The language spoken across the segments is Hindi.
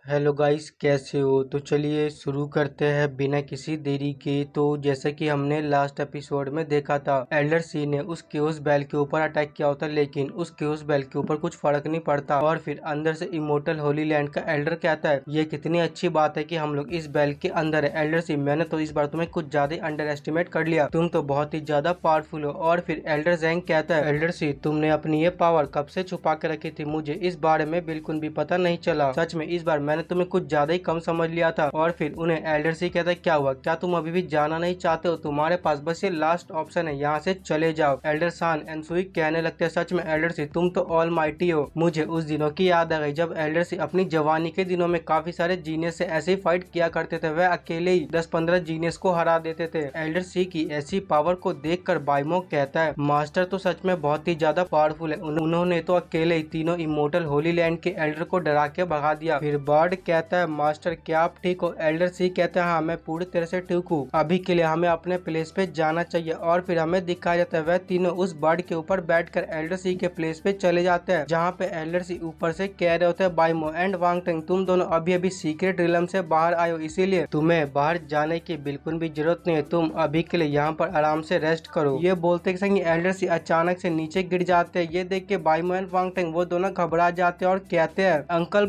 हेलो गाइस, कैसे हो? तो चलिए शुरू करते हैं बिना किसी देरी के। तो जैसे कि हमने लास्ट एपिसोड में देखा था, एल्डर सी ने उस क्यूस बेल के ऊपर अटैक किया होता, लेकिन उस क्यूस बेल के ऊपर कुछ फर्क नहीं पड़ता। और फिर अंदर से इमोर्टल होली लैंड का एल्डर कहता है, ये कितनी अच्छी बात है कि हम लोग इस बेल के अंदर है। एल्डर सी, मैंने तो इस बार तुम्हें कुछ ज्यादा अंडर एस्टिमेट कर लिया, तुम तो बहुत ही ज्यादा पावरफुल हो। और फिर एल्डर जैंग कहता है, एल्डर सी, तुमने अपनी ये पावर कब से छुपा के रखी थी? मुझे इस बारे में बिल्कुल भी पता नहीं चला। सच में इस बार मैंने तुम्हें कुछ ज्यादा ही कम समझ लिया था। और फिर उन्हें एल्डर सी कहता है, क्या हुआ? क्या तुम अभी भी जाना नहीं चाहते हो? तुम्हारे पास बस ये लास्ट ऑप्शन है, यहाँ से चले जाओ। एल्डर सान एनसुई कहने लगते हैं, सच में एल्डर सी, तुम तो ऑल माइटी हो। मुझे उस दिनों की याद आ गई जब एल्डर सी अपनी जवानी के दिनों में काफी सारे जीनियस से ऐसे ही फाइट किया करते थे। वह अकेले ही 10-15 जीनियस को हरा देते थे। एल्डर सी की ऐसी पावर को देखकर बाइमो कहता है, मास्टर तो सच में बहुत ही ज्यादा पावरफुल है। उन्होंने तो अकेले ही तीनों इमोर्टल होली लैंड के एल्डर को डरा के भगा दिया। फिर बर्ड कहता है, मास्टर क्या आप ठीक हो? एल्डर सी कहते हैं, हाँ मैं पूरी तरह से ठीक हूँ। अभी के लिए हमें अपने प्लेस पे जाना चाहिए। और फिर हमें दिखाया जाता है वह तीनों उस बर्ड के ऊपर बैठकर एल्डर सी के प्लेस पे चले जाते हैं, जहाँ पे एल्डर सी ऊपर से कह रहे होते हैं, बाइमो एंड वांग टंग, तुम दोनों अभी अभी सीक्रेट रिलम से बाहर आए हो, इसीलिए तुम्हें बाहर जाने की बिल्कुल भी जरूरत नहीं है। तुम अभी के लिए यहाँ पर आराम से रेस्ट करो। ये बोलते संग एल्डर सी अचानक से नीचे गिर जाते हैं। ये देख के बाइमो एंड वांग टंग वो दोनों घबरा जाते हैं और कहते हैं, अंकल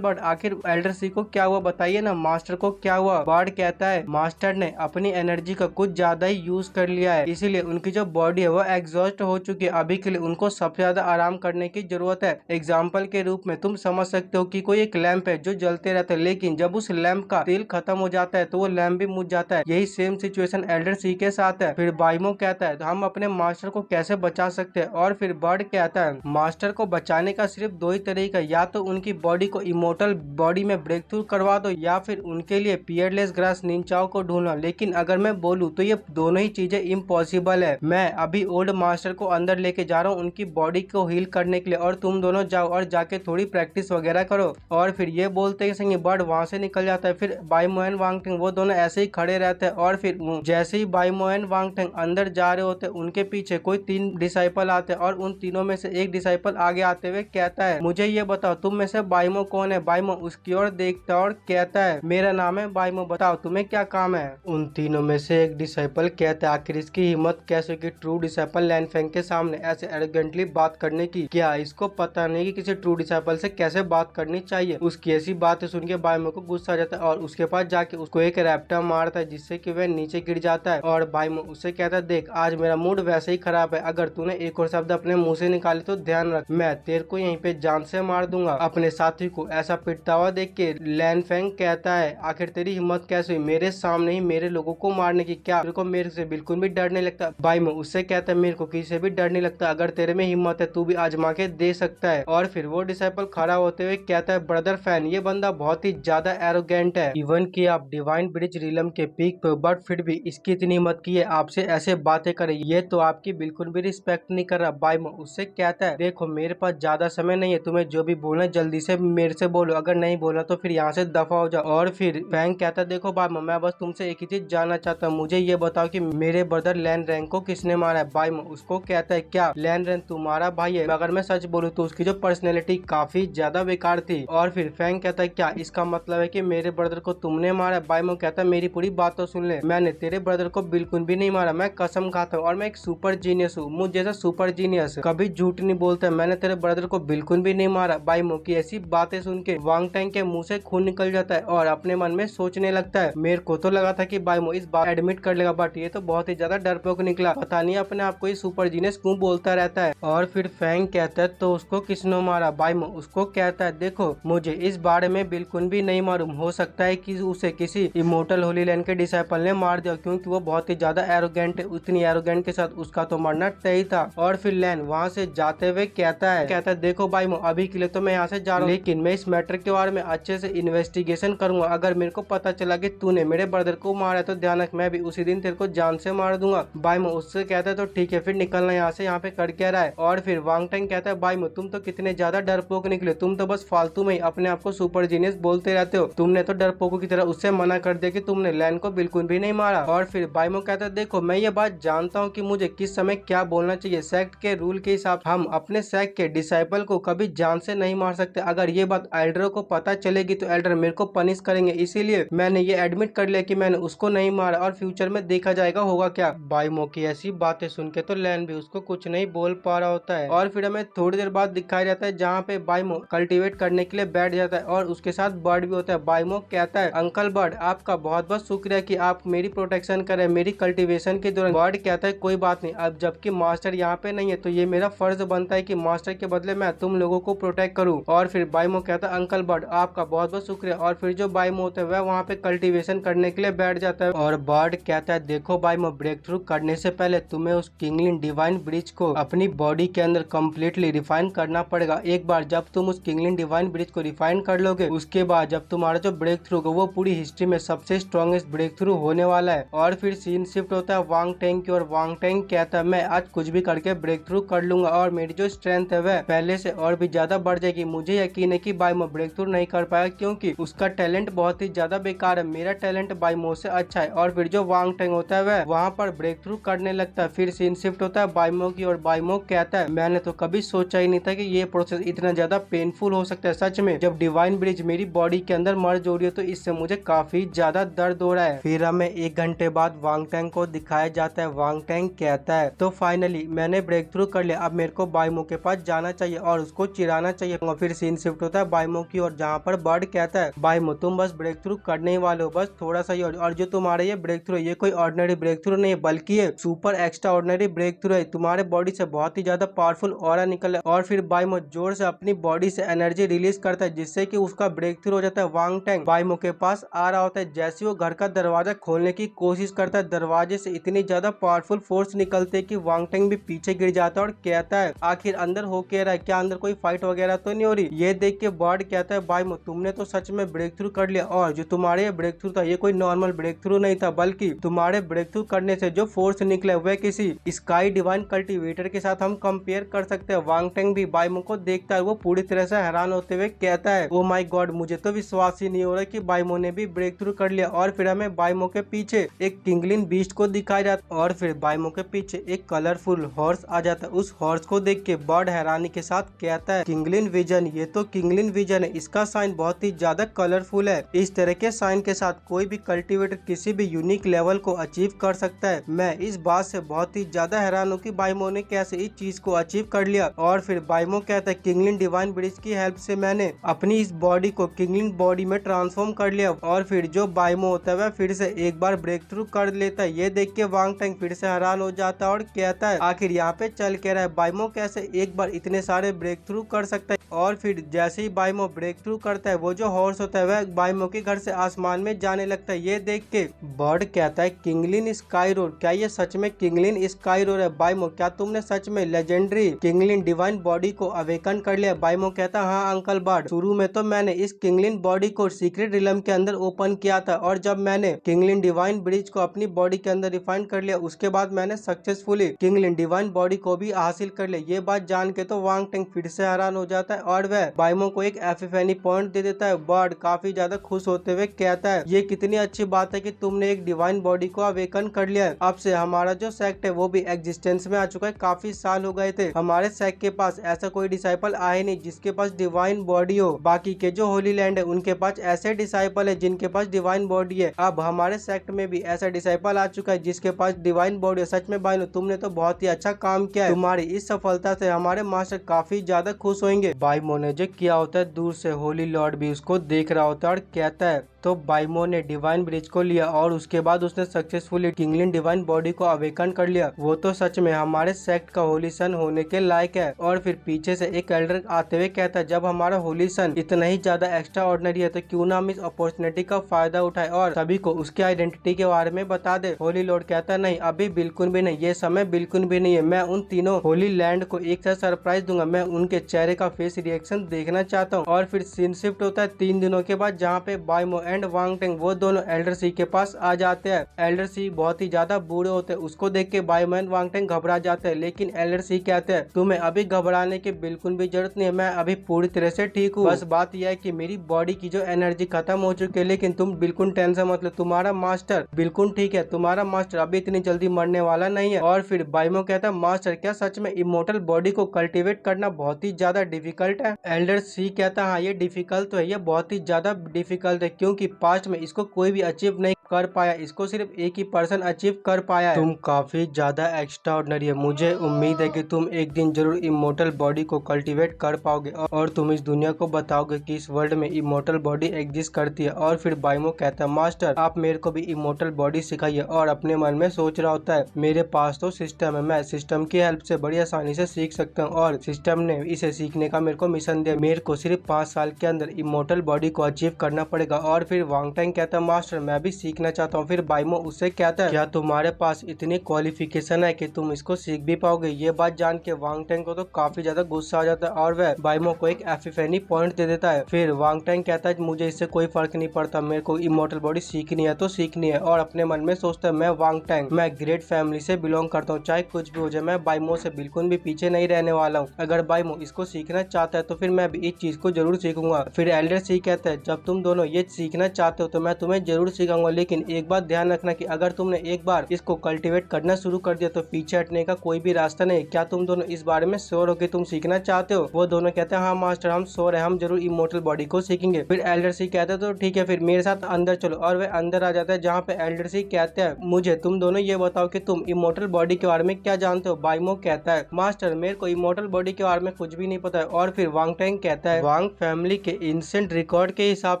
बर्ड आखिर एल्डर सी को क्या हुआ? बताइए ना, मास्टर को क्या हुआ? बर्ड कहता है, मास्टर ने अपनी एनर्जी का कुछ ज्यादा ही यूज कर लिया है, इसीलिए उनकी जो बॉडी है वो एग्जॉस्ट हो चुकी है। अभी के लिए उनको सबसे ज्यादा आराम करने की जरूरत है। एग्जाम्पल के रूप में तुम समझ सकते हो कि कोई एक लैंप है जो जलते रहता है, लेकिन जब उस लैंप का तेल खत्म हो जाता है तो वो लैंप भी बुझ जाता है। यही सेम सिचुएशन एल्डर सी के साथ है। फिर बाइमो कहता है, तो हम अपने मास्टर को कैसे बचा सकते हैं? और फिर बर्ड कहता है, मास्टर को बचाने का सिर्फ दो ही तरीका, या तो उनकी बॉडी को इमोर्टल बॉडी में ब्रेक थ्रू करवा दो, या फिर उनके लिए पियरलेस ग्रास निंजाओ को ढूंढना। लेकिन अगर मैं बोलूं तो ये दोनों ही चीजें इम्पॉसिबल है। मैं अभी ओल्ड मास्टर को अंदर लेके जा रहा हूँ उनकी बॉडी को हील करने के लिए, और तुम दोनों जाओ और जाके थोड़ी प्रैक्टिस वगैरह करो। और फिर ये बोलते ही संग बर्ड वहां से निकल जाता है। फिर बाइमो एंड वांग टंग वो दोनों ऐसे ही खड़े रहते हैं। और फिर जैसे ही बाइमो एंड वांग टंग अंदर जा रहे होते, उनके पीछे कोई 3 डिसाइपल आते हैं, और उन तीनों में से एक डिसाइपल आगे आते हुए कहता है, मुझे ये बताओ तुम में से बाइमो कौन है? बाइमो उसकी ओर देखता और कहता है, मेरा नाम है बाइमो, बताओ तुम्हें क्या काम है? उन तीनों में से एक डिसाइपल कहता है, आखिर इसकी हिम्मत कैसे कि ट्रू डिसाइपल लैनफेंग के सामने ऐसे एरोगेंटली बात करने की? क्या इसको पता नहीं कि किसी ट्रू डिसाइपल से कैसे बात करनी चाहिए? उसकी ऐसी बातें सुन के बाइमो को गुस्सा आ जाता है और उसके पास जाके उसको एक रैप्टा मारता है, जिससे कि वह नीचे गिर जाता है। और बाइमो उससे कहता है, देख आज मेरा मूड वैसे ही खराब है, अगर तूने एक और शब्द अपने मुंह से निकाले तो ध्यान रख, मैं तेरे को यहीं पे जान से मार दूंगा। अपने साथी को ऐसा पिटता हुआ देख के लैनफेंग कहता है, आखिर तेरी हिम्मत कैसे हुई मेरे सामने ही मेरे लोगों को मारने की? क्या तेरे को मेरे से बिल्कुल भी डर नहीं लगता? बाइमो उससे कहता है, मेरे को किसी से भी डर नहीं लगता, अगर तेरे में हिम्मत है तू भी आजमा के दे सकता है। और फिर वो डिसाइपल खड़ा होते हुए कहता है, ब्रदर फैन, ये बंदा बहुत ही ज्यादा एरोगेंट है। इवन कि आप डिवाइन ब्रिज रिलम के पीक पे, बट फिर भी इसकी इतनी हिम्मत की है आपसे ऐसे बातें करे, ये तो आपकी बिल्कुल भी रिस्पेक्ट नहीं कर रहा। बाइमो उससे कहता है, देखो मेरे पास ज्यादा समय नहीं है, तुम्हें जो भी बोलना है जल्दी से मेरे से बोलो, अगर नहीं बोलना तो फिर यहाँ से दफा हो जाओ। और फिर फैंग कहता है, देखो बाइमो, मैं बस तुमसे एक ही चीज जानना चाहता हूँ, मुझे ये बताओ कि मेरे ब्रदर लैन रैंग को किसने मारा है? बाइमो उसको कहता है, क्या लैन रैंग तुम्हारा भाई है? अगर मैं सच बोलूँ तो उसकी जो पर्सनैलिटी काफी ज्यादा बेकार थी। और फिर फैंग कहता है, क्या इसका मतलब है कि मेरे ब्रदर को तुमने मारा? बाइमो कहता है, मेरी पूरी बात तो सुन ले, मैंने तेरे ब्रदर को बिल्कुल भी नहीं मारा, मैं कसम खाता हूँ, और मैं एक सुपर जीनियस हूँ, मुझ जैसा सुपर जीनियस कभी झूठ नहीं बोलता, मैंने तेरे ब्रदर को बिल्कुल भी नहीं मारा। बाइमो की ऐसी बातें सुन के वांग टैंग के मुंह से खून निकल जाता है और अपने मन में सोचने लगता है, मेरे को तो लगा था कि बाइमो इस बात एडमिट कर लेगा, बट ये तो बहुत ही ज्यादा डरपोक निकला, पता नहीं अपने आप को ये सुपर जीनियस क्यों बोलता रहता है। और फिर फैंग कहता है, तो उसको किसने मारा? बाइमो उसको कहता है, देखो मुझे इस बारे में बिल्कुल भी नहीं मालूम, हो सकता है कि उसे किसी इमोर्टल होली लैंड के डिसाइपल ने मार दिया, क्योंकि वो बहुत ही ज्यादा एरोगेंट है, उतनी एरोगेंट के साथ उसका तो मरना तय था। और फिर लैन वहाँ से जाते हुए कहता है, देखो बाइमो, अभी के लिए तो मैं यहाँ से जा रहा हूँ, लेकिन मैं इस मैटर के बारे में अच्छे से इन्वेस्टिगेशन करूंगा, अगर मेरे को पता चला कि तूने मेरे ब्रदर को मारा तो ध्यान रख, मैं भी उसी दिन तेरे को जान से मार दूंगा। बाइमो उससे कहता है, तो ठीक है फिर निकलना यहाँ से, यहाँ पे कर क्या रहा है? और फिर वांग टैंग कहता है, बाइमो तुम तो कितने ज्यादा डरपोक निकले, तुम तो बस फालतू में ही अपने आप को सुपर जीनियस बोलते रहते हो, तुमने तो डरपोकों की तरह उससे मना कर दिया कि तुमने लैन को बिल्कुल भी नहीं मारा। और फिर बाइमो कहता है, देखो मैं ये बात जानता हूँ कि मुझे किस समय क्या बोलना चाहिए, सेक्ट के रूल के हिसाब हम अपने सेक्ट के डिसाइपल को कभी जान से नहीं मार सकते, अगर ये बात एल्डरों को पता चलेगी तो एल्डर मेरे को पनिश करेंगे, इसीलिए मैंने ये एडमिट कर लिया कि मैंने उसको नहीं मारा और फ्यूचर में देखा जाएगा होगा क्या। बाइमो की ऐसी बातें सुन के तो लैन भी उसको कुछ नहीं बोल पा रहा होता है और फिर हमें थोड़ी देर बाद दिखाया जाता है जहाँ पे बाइमो कल्टीवेट करने के लिए बैठ जाता है और उसके साथ बर्ड भी होता है। बाइमो कहता है अंकल बर्ड आपका बहुत बहुत शुक्रिया कि आप मेरी प्रोटेक्शन करें मेरी कल्टीवेशन के दौरान। बर्ड कहता है कोई बात नहीं, अब जबकि मास्टर यहाँ पे नहीं है तो ये मेरा फर्ज बनता है कि मास्टर के बदले मैं तुम लोगों को प्रोटेक्ट करूँ। और फिर बाइमो कहता है अंकल बर्ड आपका बहुत बहुत शुक्रिया और फिर जो बाइमो होता है वह वहाँ पे कल्टीवेशन करने के लिए बैठ जाता है। और बर्ड कहता है देखो बाइमो ब्रेक थ्रू करने से पहले तुम्हें उस किंगलिन डिवाइन ब्रिज को अपनी बॉडी के अंदर कम्प्लीटली रिफाइन करना पड़ेगा। एक बार जब तुम उस किंगलिन डिवाइन ब्रिज को रिफाइन कर लोगे उसके बाद जब तुम्हारा जो ब्रेक थ्रू होगा वो पूरी हिस्ट्री में सबसे स्ट्रॉन्गेस्ट ब्रेक थ्रू होने वाला है। और फिर सीन शिफ्ट होता है वांग टेंग की और वांग टेंग कहता है मैं आज कुछ भी करके ब्रेक थ्रू कर लूंगा और मेरी जो स्ट्रेंथ है वह पहले से और भी ज्यादा बढ़ जाएगी। मुझे यकीन है कि बाइमो ब्रेक थ्रू नहीं कर पाएगा क्योंकि उसका टैलेंट बहुत ही ज्यादा बेकार है, मेरा टैलेंट बाइमो से अच्छा है। और फिर जो वांग टेंग होता है वह वहाँ पर ब्रेक थ्रू करने लगता है। फिर सीन शिफ्ट होता है बाइमो की और बाइमो कहता है मैंने तो कभी सोचा ही नहीं था कि ये प्रोसेस इतना ज्यादा पेनफुल हो सकता है। सच में जब डिवाइन ब्रिज मेरी बॉडी के अंदर मर्ज हो रही है तो इससे मुझे काफी ज्यादा दर्द हो रहा है। फिर हमें 1 घंटे बाद वांग टेंग को दिखाया जाता है। वांग टेंग कहता है तो फाइनली मैंने ब्रेक थ्रू कर लिया, अब मेरे को बाइमो के पास जाना चाहिए और उसको चिढ़ाना चाहिए। और फिर सीन शिफ्ट होता है बाइमो की और जहाँ पर बर्ड कहता है बाइमो तुम बस ब्रेक थ्रू करने ही वाले हो, बस थोड़ा सा ही और जो तुम्हारे ये ब्रेक थ्रू ये कोई ऑर्डिनरी ब्रेक थ्रू नहीं है बल्कि ये super extraordinary breakthrough है, तुम्हारे बॉडी से बहुत ही ज्यादा पावरफुल ऑरा निकल है। और फिर बाइमो जोर से अपनी बॉडी से एनर्जी रिलीज करता है जिससे कि उसका ब्रेक थ्रू हो जाता है। वांग टेंग बाइमो के पास आ रहा होता है, जैसे वो घर का दरवाजा खोलने की कोशिश करता है दरवाजे से इतनी ज्यादा पावरफुल फोर्स निकलते है कि वांग टेंग भी पीछे गिर जाता है और कहता है आखिर अंदर हो क्या रहा है, क्या अंदर कोई फाइट वगैरह तो नहीं हो रही। ये देख के बर्ड कहता है बाइमो तुमने तो सच में ब्रेक थ्रू कर लिया और जो तुम्हारे ब्रेक थ्रू था ये कोई नॉर्मल ब्रेक थ्रू नहीं था बल्कि तुम्हारे ब्रेक थ्रू करने से जो फोर्स निकला वह किसी स्काई डिवाइन कल्टीवेटर के साथ हम कंपेयर कर सकते हैं। वांग टेंग भी बाइमो को देखता है, वो पूरी तरह से हैरान होते हुए कहता है ओ माय गॉड मुझे तो विश्वास ही नहीं हो रहा कि बाइमो ने भी ब्रेक थ्रू कर लिया। और फिर हमें बाइमो के पीछे एक किंगलिन बीस्ट को दिखाया जाता है और फिर बाइमो के पीछे एक कलरफुल हॉर्स आ जाता है। उस हॉर्स को देख के बर्ड हैरानी के साथ कहता है किंगलिन विजन, ये तो किंगलिन विजन है, इसका साइन बहुत ही ज्यादा कलरफुल है, इस तरह के साइन के साथ कोई भी कल्टीवेटर किसी भी यूनिक लेवल को अचीव कर सकता है। मैं इस बात से बहुत ही ज्यादा हैरान हूँ कि बाइमो ने कैसे इस चीज को अचीव कर लिया। और फिर बाइमो कहता है किंगलिन डिवाइन ब्रिज की हेल्प से मैंने अपनी इस बॉडी को किंगलिन बॉडी में ट्रांसफॉर्म कर लिया। और फिर जो बाइमो होता है वह फिर से एक बार ब्रेक थ्रू कर लेता है। ये देख के वांग टेंग फिर से हैरान हो जाता है और कहता है आखिर यहाँ पे चल के रहा है, बाइमो कैसे एक बार इतने सारे ब्रेक थ्रू कर सकता है। और फिर जैसे ही बाइमो ब्रेक थ्रू करता है वो जो हॉर्स होता है वह बाइमो के घर से आसमान में जाने लगता है। ये देख के बर्ड कहता है किंगलिन स्काई रोड, क्या ये सच में किंगलिन स्काई रोड है? बाइमो क्या तुमने सच में लेजेंडरी किंगलिन डिवाइन बॉडी को अवेकन कर लिया? बाइमो कहता हाँ अंकल बर्ड, शुरू में तो मैंने इस किंगलिन बॉडी को सीक्रेट रिलम के अंदर ओपन किया था और जब मैंने किंगलिन डिवाइन ब्रिज को अपनी बॉडी के अंदर रिफाइन कर लिया उसके बाद मैंने सक्सेसफुली किंगलिन डिवाइन बॉडी को भी हासिल कर लिया। ये बात जान के तो वांग टेंग फिर से हैरान हो जाता है और वह बाइमो को एक एपिफेनी पॉइंट दे देता है। बर्ड काफी ज्यादा खुश होते हुए कहता है ये कितनी अच्छी बात है कि तुमने एक डिवाइन बॉडी को अवेकन कर लिया है, अब से हमारा जो सेक्ट है वो भी एग्जिस्टेंस में आ चुका है। काफी साल हो गए थे हमारे सेक्ट के पास ऐसा कोई डिसाइपल आए नहीं जिसके पास डिवाइन बॉडी हो, बाकी के जो होली लैंड है उनके पास ऐसे डिसाइपल है जिनके पास डिवाइन बॉडी है। अब हमारे सेक्ट में भी ऐसा डिसाइपल आ चुका है जिसके पास डिवाइन बॉडी है। सच में बाइनो तुमने तो बहुत ही अच्छा काम किया है, तुम्हारी इस सफलता से हमारे मास्टर काफी ज्यादा खुश होंगे। बाइमो ने जो किया होता है दूर से होली लॉर्ड भी उसको देख रहा होता है और कहता है तो बाइमो ने डिवाइन ब्रिज को लिया और उसके बाद उसने सक्सेसफुली किंगलिन डिवाइन बॉडी को अवेकन कर लिया, वो तो सच में हमारे सेक्ट का होली सन होने के लायक है। और फिर पीछे से एक एल्डर आते हुए कहता है जब हमारा होली सन इतना ही ज्यादा एक्स्ट्रा ऑर्डिनरी है तो क्यों ना हम इस अपॉर्चुनिटी का फायदा उठाए और सभी को उसके आइडेंटिटी के बारे में बता दे। होली लॉर्ड कहता है नहीं अभी बिल्कुल भी नहीं, ये समय बिल्कुल भी नहीं है, मैं उन तीनों होली लैंड को एक साथ सरप्राइज दूंगा, मैं उनके चेहरे का फेस रिएक्शन देखना चाहता हूँ। और फिर सीन शिफ्ट होता है 3 दिनों के बाद जहाँ पे बाइमो एंड वांग टेंग वो दोनों एल्डर सी के पास आ जाते हैं। एल्डर सी बहुत ही ज्यादा बूढ़े होते हैं, उसको देख के बाइमो एंड वांग टेंग घबरा जाते हैं, लेकिन एल्डर सी कहते हैं तुम्हें अभी घबराने की बिल्कुल भी जरूरत नहीं है, मैं अभी पूरी तरह से ठीक हूँ, बस बात यह है कि मेरी बॉडी की जो एनर्जी खत्म हो चुकी है, लेकिन तुम बिल्कुल टेंशन मत लो, तुम्हारा मास्टर बिल्कुल ठीक है, तुम्हारा मास्टर अभी इतनी जल्दी मरने वाला नहीं है। और फिर बाइमो कहता है मास्टर क्या सच में इमोर्टल बॉडी को कल्टीवेट करना बहुत ही ज्यादा डिफिकल्ट है? एल्डर सी कहता है हाँ ये ये डिफिकल्ट तो है, ये बहुत ही ज्यादा डिफिकल्ट है क्योंकि पास्ट में इसको कोई भी अचीव नहीं कर पाया, इसको सिर्फ एक ही पर्सन अचीव कर पाया है। तुम काफी ज्यादा एक्स्ट्रा ऑर्डिनरी है, मुझे उम्मीद है कि तुम एक दिन जरूर इमोर्टल बॉडी को कल्टीवेट कर पाओगे और तुम इस दुनिया को बताओगे कि इस वर्ल्ड में इमोर्टल बॉडी एग्जिस्ट करती है। और फिर बाइमो कहता है मास्टर आप मेरे को भी इमोर्टल बॉडी सिखाइए, और अपने मन में सोच रहा होता है मेरे पास तो सिस्टम है, मैं सिस्टम की हेल्प से बड़ी आसानी से सीख सकता हूँ और सिस्टम ने इसे सीखने का मेरे को मिशन दिया, मेरे को सिर्फ 5 साल के अंदर इमोर्टल बॉडी को अचीव करना पड़ेगा। और फिर वांग टैंग कहता है मास्टर मैं भी सीखना चाहता हूँ। फिर बाइमो उससे कहता है क्या तुम्हारे पास इतनी क्वालिफिकेशन है कि तुम इसको सीख भी पाओगे। ये बात जान के वांग टैंग को तो काफी ज्यादा गुस्सा आ जाता है और वह बाइमो को एक एपिफेनी पॉइंट दे देता है। फिर वांग टैंग कहता है मुझे इससे कोई फर्क नहीं पड़ता, मेरे को इमोर्टल बॉडी सीखनी है तो सीखनी है। और अपने मन में सोचता है मैं वांग टैंग, मैं ग्रेट फैमिली से बिलोंग करता हूँ, चाहे कुछ भी हो जाए मैं बाइमो से बिल्कुल भी पीछे नहीं रहने वाला हूँ। अगर बाइमो इसको सीखना चाहता है तो फिर मैं भी इस चीज को जरूर सीखूंगा। फिर एल्डर सी कहता है जब तुम दोनों ये सीखना चाहते हो तो मैं तुम्हें जरूर सिखाऊंगा, लेकिन एक बात ध्यान रखना कि अगर तुमने एक बार इसको कल्टीवेट करना शुरू कर दिया तो पीछे हटने का कोई भी रास्ता नहीं। क्या तुम दोनों इस बारे में श्योर हो कि तुम सीखना चाहते हो। वो दोनों कहते हैं हाँ मास्टर हम श्योर है, हम जरूर इमोर्टल बॉडी को सीखेंगे। फिर एल्डर सी कहते हैं तो ठीक है फिर मेरे साथ अंदर चलो, और वे अंदर आ जाता है जहाँ पे एल्डर सी कहते हैं मुझे तुम दोनों ये बताओ कि तुम इमोर्टल बॉडी के बारे में क्या जानते हो। बाइमो कहता है मास्टर मेरे को इमोर्टल बॉडी के बारे में कुछ भी नहीं पता है। और फिर वांग टैंग कहता है वांग फैमिली के एंशिएंट रिकॉर्ड के हिसाब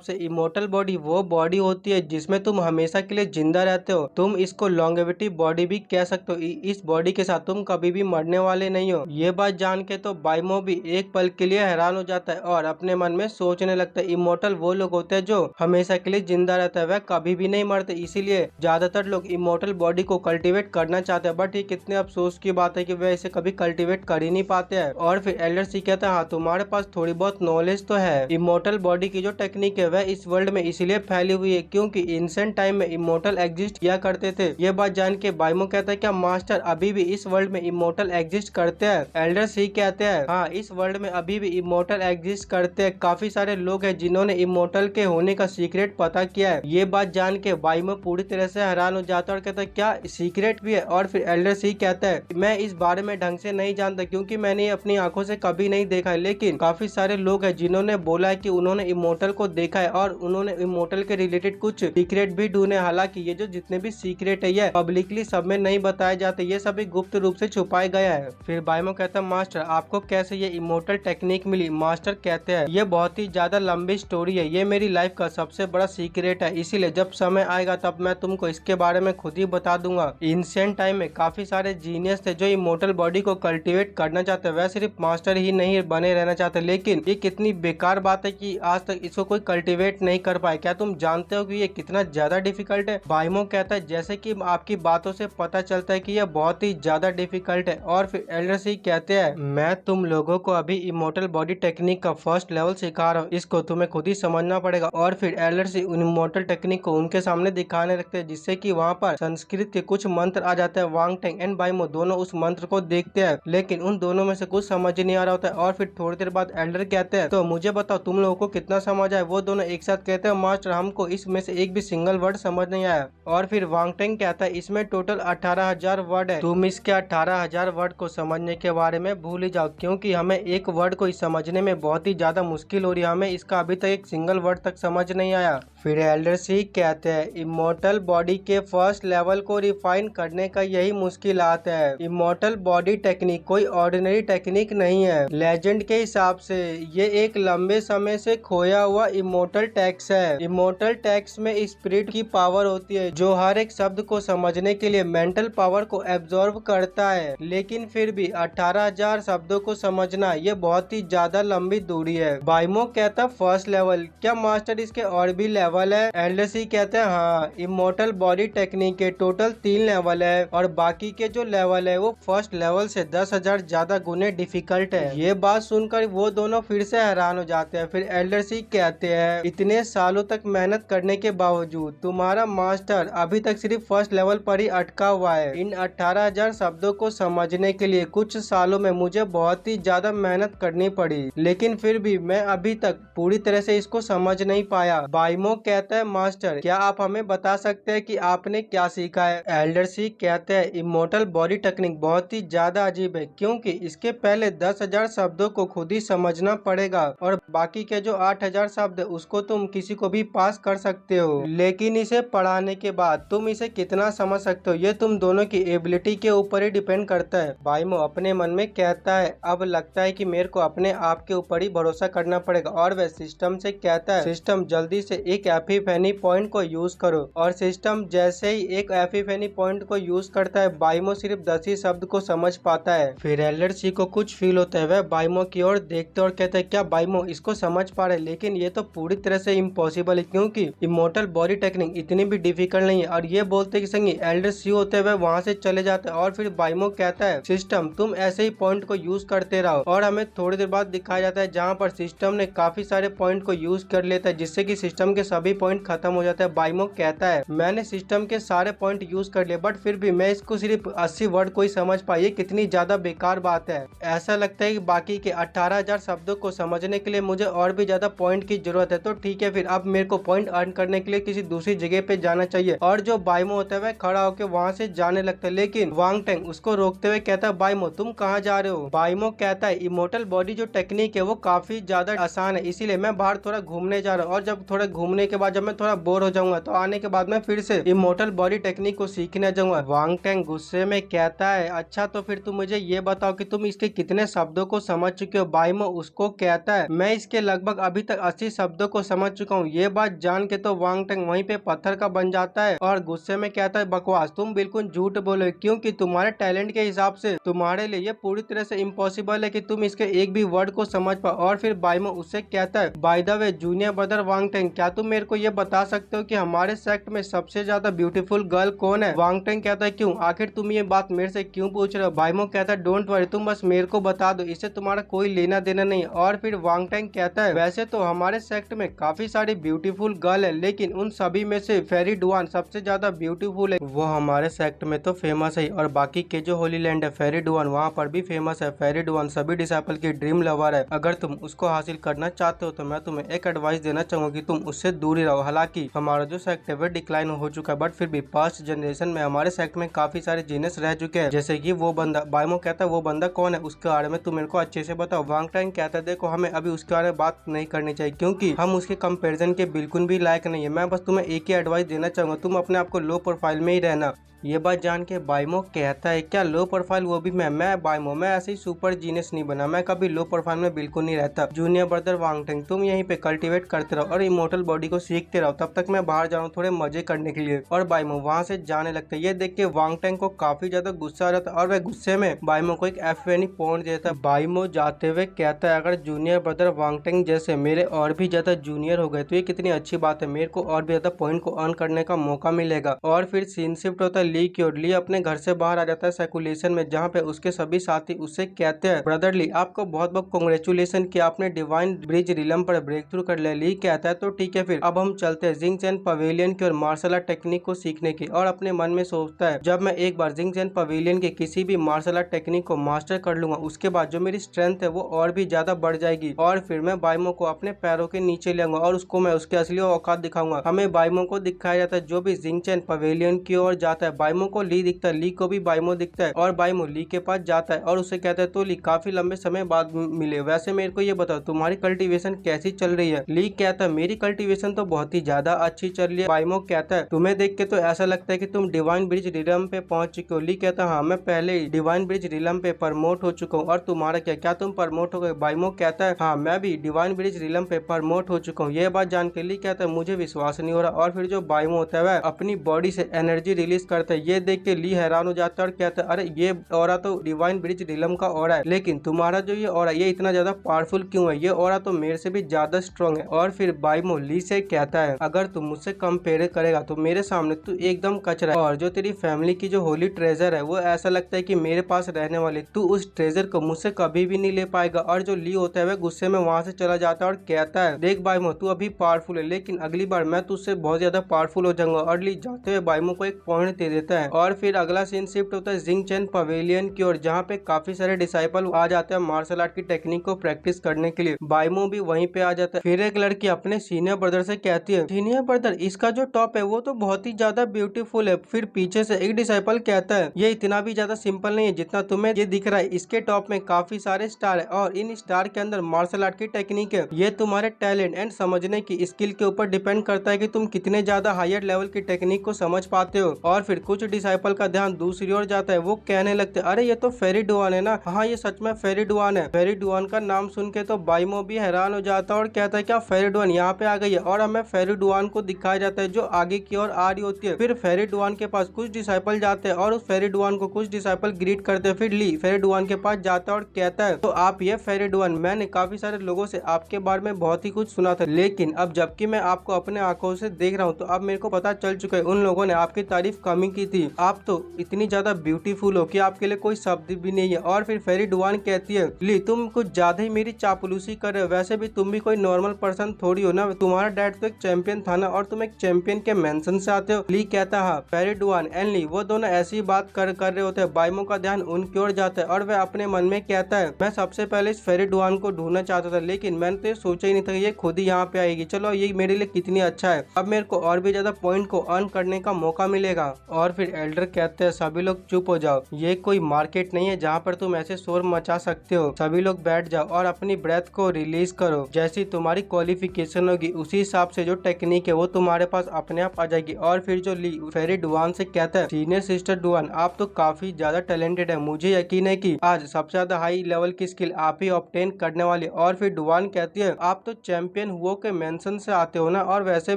से इमोर्टल बॉडी वो बॉडी होती है जिसमें तुम हमेशा के लिए जिंदा रहते हो, तुम इसको लॉन्गेविटी बॉडी भी कह सकते हो, इस बॉडी के साथ तुम कभी भी मरने वाले नहीं हो। ये बात जान के तो बाइमो भी एक पल के लिए हैरान हो जाता है और अपने मन में सोचने लगता है इमोर्टल वो लोग होते हैं जो हमेशा के लिए जिंदा रहता है, वह कभी भी नहीं मरते, इसीलिए ज्यादातर लोग इमोर्टल बॉडी को कल्टीवेट करना चाहते हैं। बट ये कितने अफसोस की बात है कि वह इसे कभी कल्टीवेट कर ही नहीं पाते हैं। और फिर एल्डर सी कहता है हाँ तुम्हारे पास थोड़ी बहुत नॉलेज तो है, इमोर्टल बॉडी की जो टेक्निक है वह इस वर्ल्ड में इसलिए फैली हुई है क्योंकि एंशिएंट टाइम में इमोर्टल एग्जिस्ट किया करते थे। ये बात जान के बाइमो कहता है क्या मास्टर अभी भी इस वर्ल्ड में इमोर्टल एग्जिस्ट करते हैं। एल्डर सी कहते हैं हाँ इस वर्ल्ड में अभी भी इमोर्टल एग्जिस्ट करते हैं, काफी सारे लोग हैं जिन्होंने इमोर्टल के होने का सीक्रेट पता किया है। ये बात जान के बाइमो पूरी तरह से हैरान हो जाता है और कहता है क्या सीक्रेट भी है। और फिर एल्डर सी कहता है मैं इस बारे में ढंग से नहीं जानता क्योंकि मैंने अपनी आंखों से कभी नहीं देखा है, लेकिन काफी सारे लोग हैं जिन्होंने बोला है कि उन्होंने इमोर्टल को देखा है और उन्होंने इमोर्टल के रिलेटेड कुछ सीक्रेट भी ढूंढे। हालांकि ये जो जितने भी सीक्रेट है ये पब्लिकली सब में नहीं बताए जाते, ये सभी गुप्त रूप से छुपाए गया है। फिर बाइमो कहता है मास्टर आपको कैसे ये इमोर्टल टेक्निक मिली। मास्टर कहते हैं ये बहुत ही ज्यादा लंबी स्टोरी है, ये मेरी लाइफ का सबसे बड़ा सीक्रेट है, इसीलिए जब समय आएगा तब मैं तुमको इसके बारे में खुद ही बता दूंगा। एंशिएंट टाइम में काफी सारे जीनियस थे जो इमोर्टल बॉडी को कल्टीवेट करना चाहते हैं, वह सिर्फ मास्टर ही नहीं बने रहना चाहते, लेकिन ये कितनी बेकार बात है कि आज तक इसको कोई कल्टीवेट नहीं कर पाए। क्या तुम जानते हो कि ये कितना ज्यादा डिफिकल्ट है। बाइमो कहता है जैसे कि आपकी बातों से पता चलता है कि यह बहुत ही ज्यादा डिफिकल्ट है। और फिर एल्डर सी कहते हैं मैं तुम लोगों को अभी इमोर्टल बॉडी टेक्निक का फर्स्ट लेवल सिखा रहा हूँ, इसको तुम्हें खुद ही समझना पड़ेगा। और फिर एल्डर सी इमोर्टल टेक्निक को उनके सामने दिखाने लगते हैं जिससे कि वहाँ पर संस्कृत के कुछ मंत्र आ जाते हैं। वांग टैंग एंड बाइमो दोनों उस मंत्र को देखते हैं लेकिन उन दोनों में से कुछ समझ नहीं आ रहा होता है। और फिर थोड़ी देर बाद एल्डर कहते हैं तो मुझे बताओ तुम लोगों को कितना समझ आया। वो दोनों एक साथ कहते हैं मास्टर हमको इसमें से एक भी सिंगल वर्ड समझ नहीं आया। और फिर वांग टैंग कहता है इसमें टोटल 18,000 वर्ड है, तुम इसके 18,000 वर्ड को समझने के बारे में भूल ही जाओ क्योंकि हमें एक वर्ड को समझने में बहुत ही ज्यादा मुश्किल हो रही है, हमें इसका अभी तक एक सिंगल वर्ड तक समझ नहीं आया। फिर एल्डर सी कहते हैं इमोर्टल बॉडी के फर्स्ट लेवल को रिफाइन करने का यही मुश्किलात है। इमोर्टल बॉडी टेक्निक कोई ऑर्डिनरी टेक्निक नहीं है, लेजेंड के हिसाब से ये एक लंबे समय से खोया हुआ इमोर्टल टेक्स्ट है। इमोर्टल टेक्स्ट में स्पिरिट की पावर होती है जो हर एक शब्द को समझने के लिए मेंटल पावर को एब्जॉर्ब करता है, लेकिन फिर भी 18,000 शब्दों को समझना ये बहुत ही ज्यादा लंबी दूरी है। बाइमो कहता फर्स्ट लेवल, क्या मास्टर इसके और भी लेवल है। एल्डर सी कहते हैं हाँ इमोर्टल बॉडी टेक्निक के टोटल 3 लेवल है और बाकी के जो लेवल है वो फर्स्ट लेवल से 10,000 ज्यादा गुने डिफिकल्ट है। ये बात सुनकर वो दोनों फिर से हैरान हो जाते हैं। फिर एल्डर सी कहते हैं इतने सालों तक मेहनत करने के बावजूद तुम्हारा मास्टर अभी तक सिर्फ फर्स्ट लेवल पर ही अटका हुआ है। इन 18,000 शब्दों को समझने के लिए कुछ सालों में मुझे बहुत ही ज्यादा मेहनत करनी पड़ी, लेकिन फिर भी मैं अभी तक पूरी तरह से इसको समझ नहीं पाया। बाइमो कहता है, मास्टर क्या आप हमें बता सकते हैं कि आपने क्या सीखा है? एल्डर सी कहते हैं, इमोर्टल बॉडी टेक्निक बहुत ही ज्यादा अजीब है, क्योंकि इसके पहले 10,000 शब्दों को खुद ही समझना पड़ेगा और बाकी के जो 8,000 शब्द उसको तुम किसी को भी पास कर सकते हो, लेकिन इसे पढ़ाने के बाद तुम इसे कितना समझ सकते हो ये तुम दोनों की एबिलिटी के ऊपर ही डिपेंड करता है। बाइमो अपने मन में कहता है, अब लगता है कि मेरे को अपने आप के ऊपर ही भरोसा करना पड़ेगा। और वह सिस्टम से कहता है, सिस्टम जल्दी से एक एपिफेनी पॉइंट को यूज करो। और सिस्टम जैसे ही एक एपिफेनी पॉइंट को यूज करता है, बाइमो सिर्फ 10 ही शब्द को समझ पाता है। फिर एल्डर सी को कुछ फील होता है, वह बाइमो की ओर देखते और कहते हैं, क्या बाइमो इसको समझ पा रहे? लेकिन ये तो पूरी तरह से इम्पॉसिबल है, क्योंकि इमोर्टल बॉडी टेक्निक इतनी भी डिफिकल्ट नहीं है। और ये बोलते कि संगी एल्डर सी होते हुए वहाँ से चले जाते हैं। और फिर बाइमो कहता है, सिस्टम तुम ऐसे ही पॉइंट को यूज करते रहो। और हमें थोड़ी देर बाद दिखाया जाता है जहाँ पर सिस्टम ने काफी सारे पॉइंट को यूज कर लेता है, जिससे कि सिस्टम के सभी पॉइंट खत्म हो जाते हैं। बाइमो कहता है, मैंने सिस्टम के सारे पॉइंट यूज कर लिए, बट फिर भी मैं इसको सिर्फ 80 वर्ड को ही समझ पाई। ये कितनी ज्यादा बेकार बात है। ऐसा लगता है कि बाकी के 18,000 शब्दों को समझने के लिए मुझे और भी ज्यादा पॉइंट की जरूरत है। तो ठीक है, फिर अब मेरे को पॉइंट अर्न करने के लिए किसी दूसरी जगह पे जाना चाहिए। और जो बाइमो होता है वह खड़ा होकर वहाँ से जाने लगता है, लेकिन वांग टेंग उसको रोकते हुए कहता है, बाइमो तुम कहाँ जा रहे हो? बाइमो कहता है, इमोर्टल बॉडी जो टेक्निक है वो काफी ज्यादा आसान है, इसीलिए मैं बाहर थोड़ा घूमने जा रहा हूँ। और जब थोड़ा घूमने के बाद जब मैं थोड़ा बोर हो जाऊंगा तो आने के बाद मैं फिर से इमोर्टल बॉडी टेक्निक को सीखने जाऊंगा। वांग टेंग गुस्से में कहता है, अच्छा तो फिर तुम मुझे ये बताओ कि तुम इसके कितने शब्दों को समझ चुके हो? बाइमो उसको कहता है, मैं इसके लगभग अभी तक 80 शब्दों को समझ चुका हूँ। ये बात जान के तो वांग टेंग वहीं पे पत्थर का बन जाता है और गुस्से में कहता है, बकवास, तुम बिल्कुल झूठ बोले, क्योंकि तुम्हारे टैलेंट के हिसाब से तुम्हारे लिए ये पूरी तरह से इम्पॉसिबल है कि तुम इसके एक भी वर्ड को समझ पाओ। और फिर बाइमो उससे कहता है, by the way junior brother Wang tang, क्या तुम मेरे को ये बता सकते हो कि हमारे सेक्ट में सबसे ज्यादा ब्यूटीफुल गर्ल कौन है? वांग टेंग कहता है, क्यों, आखिर तुम ये बात मेरे से क्यों पूछ रहे हो? बाइमो कहता है, डोंट वरी, तुम बस मेरे को बता दो, इससे तुम्हारा कोई लेना देना नहीं। और फिर वांग टेंग कहता है, वैसे तो हमारे सेक्ट में काफी सारी ब्यूटीफुल गर्ल है, लेकिन उन सभी में से फेरी डुआन सबसे ज्यादा ब्यूटीफुल है। वो हमारे सेक्ट में तो फेमस है, और बाकी के जो होली लैंड है फेरी डुआन वहाँ पर भी फेमस है। फेरी डुआन सभी डिसाइपल की ड्रीम लवर है। अगर तुम उसको हासिल करना चाहते हो तो मैं तुम्हें एक एडवाइस देना चाहूंगा कि तुम उससे दूर ही रहो। हालांकि हमारा जो सेक्ट है वह डिक्लाइन हो चुका है, बट फिर भी पास्ट जनरेशन में हमारे सेक्ट में काफी सारे जीनियस रह चुके हैं, जैसे कि वो बंदा। बाइमो कहता है, वो बंदा कौन है? उसके बारे में तुम मेरे को अच्छे से बताओ। वांग टेंग कहता है, देखो हमें अभी उसके बारे में बात नहीं करनी चाहिए, क्योंकि हम उसके कंपैरिजन के बिल्कुल भी लायक नहीं है। मैं बस तुम्हें एक ही एडवाइस देना चाहूंगा, तुम अपने आप को लो प्रोफाइल में ही रहना। ये बात जान के बाइमो कहता है, क्या लो प्रोफाइल, वो भी मैं बाइमो, मैं ऐसे ही सुपर जीनियस नहीं बना, मैं कभी लो प्रोफाइल में बिल्कुल नहीं रहता। जूनियर ब्रदर वांग टेंग, तुम यहीं पे कल्टीवेट करते रहो और इमोर्टल बॉडी को सीखते रहो, तब तक मैं बाहर जा रहा हूँ थोड़े मजे करने के लिए। और बाइमो वहाँ से जाने लगता है। ये देख के वांग टेंग को काफी ज्यादा गुस्सा आ जाता है और वह गुस्से में बाइमो को एक एफएनी पॉइंट देता है। बाइमो जाते हुए कहता है, अगर जूनियर ब्रदर वांग टेंग जैसे मेरे और भी ज्यादा जूनियर हो गए तो ये कितनी अच्छी बात है, मेरे को और भी ज्यादा पॉइंट को अर्न करने का मौका मिलेगा। और फिर सीन शिफ्ट होता है ली की ओर। ली अपने घर से बाहर आ जाता है सर्कुलेशन में, जहाँ पे उसके सभी साथी उससे कहते हैं, ब्रदर ली आपको बहुत बहुत कांग्रेचुलेशन कि आपने डिवाइन ब्रिज रिलम पर ब्रेक थ्रू कर लिया। ली कहता है, तो ठीक है फिर अब हम चलते हैं जिंग चैन पवेलियन की और मार्शल आर्ट टेक्निक को सीखने की। और अपने मन में सोचता है, जब मैं एक बार जिंग चैन पवेलियन के किसी भी मार्शल आर्ट टेक्निक को मास्टर कर लूंगा, उसके बाद जो मेरी स्ट्रेंथ है वो और भी ज्यादा बढ़ जाएगी। और फिर मैं बाइमो को अपने पैरों के नीचे ले आऊंगा और उसको मैं उसके असली औकात दिखाऊंगा। हमें बाइमो को दिखाया जाता है, जो भी जिंग चैन पवेलियन की ओर जाता है बाइमो को ली दिखता है, ली को भी बाइमो दिखता है और बाइमो ली के पास जाता है और उसे कहता है, तो ली काफी लंबे समय बाद मिले, वैसे मेरे को ये बताओ तुम्हारी कल्टीवेशन कैसी चल रही है? ली कहता है, मेरी कल्टीवेशन तो बहुत ही ज्यादा अच्छी चल रही है। बाइमो कहता है, तुम्हें देख के तो ऐसा लगता है कि तुम डिवाइन ब्रिज रिलम पे पहुंच चुके हो। ली कहता है, हाँ मैं पहले ही डिवाइन ब्रिज रिलम पे प्रमोट हो चुका हूँ। और तुम्हारा क्या तुम प्रमोट हो गए? बाइमो कहता है, हाँ मैं भी डिवाइन ब्रिज रिलम पे प्रमोट हो चुका हूँ। ये बात जान के ली कहता है, मुझे विश्वास नहीं हो रहा। और फिर जो बाइमो होता है वह अपनी बॉडी से एनर्जी रिलीज करता जाता है। ये देख के ली हैरान हो जाता है और कहता है अरे ये ऑरा तो डिवाइन ब्रिज रिलम का ऑरा है, लेकिन तुम्हारा जो ये ऑरा ये इतना ज्यादा पावरफुल क्यों है? ये ऑरा तो मेरे से भी ज्यादा स्ट्रॉन्ग है। और फिर बाइमो ली से कहता है अगर तुम मुझसे कंपेयर करेगा तो मेरे सामने तू एकदम कचरा है, और जो तेरी फैमिली की जो होली ट्रेजर है वो ऐसा लगता है कि मेरे पास रहने वाली, तू उस ट्रेजर को मुझसे कभी भी नहीं ले पाएगा। और जो ली होता है वह गुस्से में वहां से चला जाता है और कहता है देख बाइमो तू अभी पावरफुल है, लेकिन अगली बार मैं तुझसे बहुत ज्यादा पावरफुल हो जाऊंगा। और ली जाते हुए बाइमो को एक पॉइंट दे देता है। और फिर अगला सीन शिफ्ट होता है जिंग चैन पवेलियन की ओर, जहाँ पे काफी सारे डिसाइपल आ जाते हैं मार्शल आर्ट की टेक्निक को प्रैक्टिस करने के लिए। बाइमो भी वहीं पे आ जाता है। फिर एक लड़की अपने सीनियर ब्रदर से कहती है सीनियर ब्रदर इसका जो टॉप है वो तो बहुत ही ज्यादा ब्यूटीफुल है। फिर पीछे से एक डिसाइपल कहता है ये इतना भी ज्यादा सिंपल नहीं है जितना तुम्हें ये दिख रहा है, इसके टॉप में काफी सारे स्टार है और इन स्टार के अंदर मार्शल आर्ट की टेक्निक है। ये तुम्हारे टैलेंट एंड समझने की स्किल के ऊपर डिपेंड करता है कि तुम कितने ज्यादा हायर लेवल की टेक्निक को समझ पाते हो। और फिर कुछ डिसाइपल का ध्यान दूसरी ओर जाता है, वो कहने लगते अरे ये तो फेरी डुआन है ना। हाँ ये सच में फेरी डुआन है। फेरी डुआन का नाम सुन के तो बाइमो भी हैरान हो जाता है और कहता है क्या फेरी डुआन यहाँ पे आ गई है? और हमें फेरी डुआन को दिखाया जाता है जो आगे की ओर आ रही होती है। फिर फेरी डुआन के पास कुछ डिसाइपल जाते हैं और उस फेरी डुआन को कुछ डिसाइपल ग्रीट करते हैं। फिर ली फेरी डुआन के पास जाता है और कहता है तो आप ये फेरी डुआन, मैंने काफी सारे लोगों से आपके बारे में बहुत ही कुछ सुना था, लेकिन अब जबकि मैं आपको अपने आंखों से देख रहा हूँ तो अब मेरे को पता चल चुका है उन लोगों ने आपकी तारीफ कमी की थी। आप तो इतनी ज्यादा ब्यूटीफुल हो कि आपके लिए कोई शब्द भी नहीं है। और फिर फेरी डुआन कहती है ली तुम कुछ ज्यादा ही मेरी चापलूसी कर रहे हो, वैसे भी तुम भी कोई नॉर्मल पर्सन थोड़ी हो ना, तुम्हारा डैड तो एक चैंपियन था ना और तुम एक चैंपियन के मेंशन से आते हो। ली कहता है फेरी डुआन एंड ली वो दोनों ऐसी बात कर रहे होते हैं। बाइमो का ध्यान उनकी ओर जाता है और वह अपने मन में कहता है मैं सबसे पहले इस फेरी डुआन को ढूंढना चाहता था, लेकिन मैंने तो ये सोचा ही नहीं था ये खुद ही यहाँ पे आएगी। चलो ये मेरे लिए कितनी अच्छा है, अब मेरे को और भी ज्यादा पॉइंट को अर्न करने का मौका मिलेगा। और फिर एल्डर कहते हैं सभी लोग चुप हो जाओ, ये कोई मार्केट नहीं है जहाँ पर तुम ऐसे शोर मचा सकते हो। सभी लोग बैठ जाओ और अपनी ब्रेथ को रिलीज करो, जैसी तुम्हारी क्वालिफिकेशन होगी उसी हिसाब से जो टेक्निक है वो तुम्हारे पास अपने आप आ जाएगी। और फिर जो ली फेरी डुआन से कहता है सीनियर सिस्टर डुआन आप तो काफी ज्यादा टैलेंटेड है, मुझे यकीन है कि आज सबसे ज्यादा हाई लेवल की स्किल आप ही ऑब्टेन करने वाली। और फिर डुआन कहती है आप तो चैंपियन हुओ के मेंशन से आते हो ना, और वैसे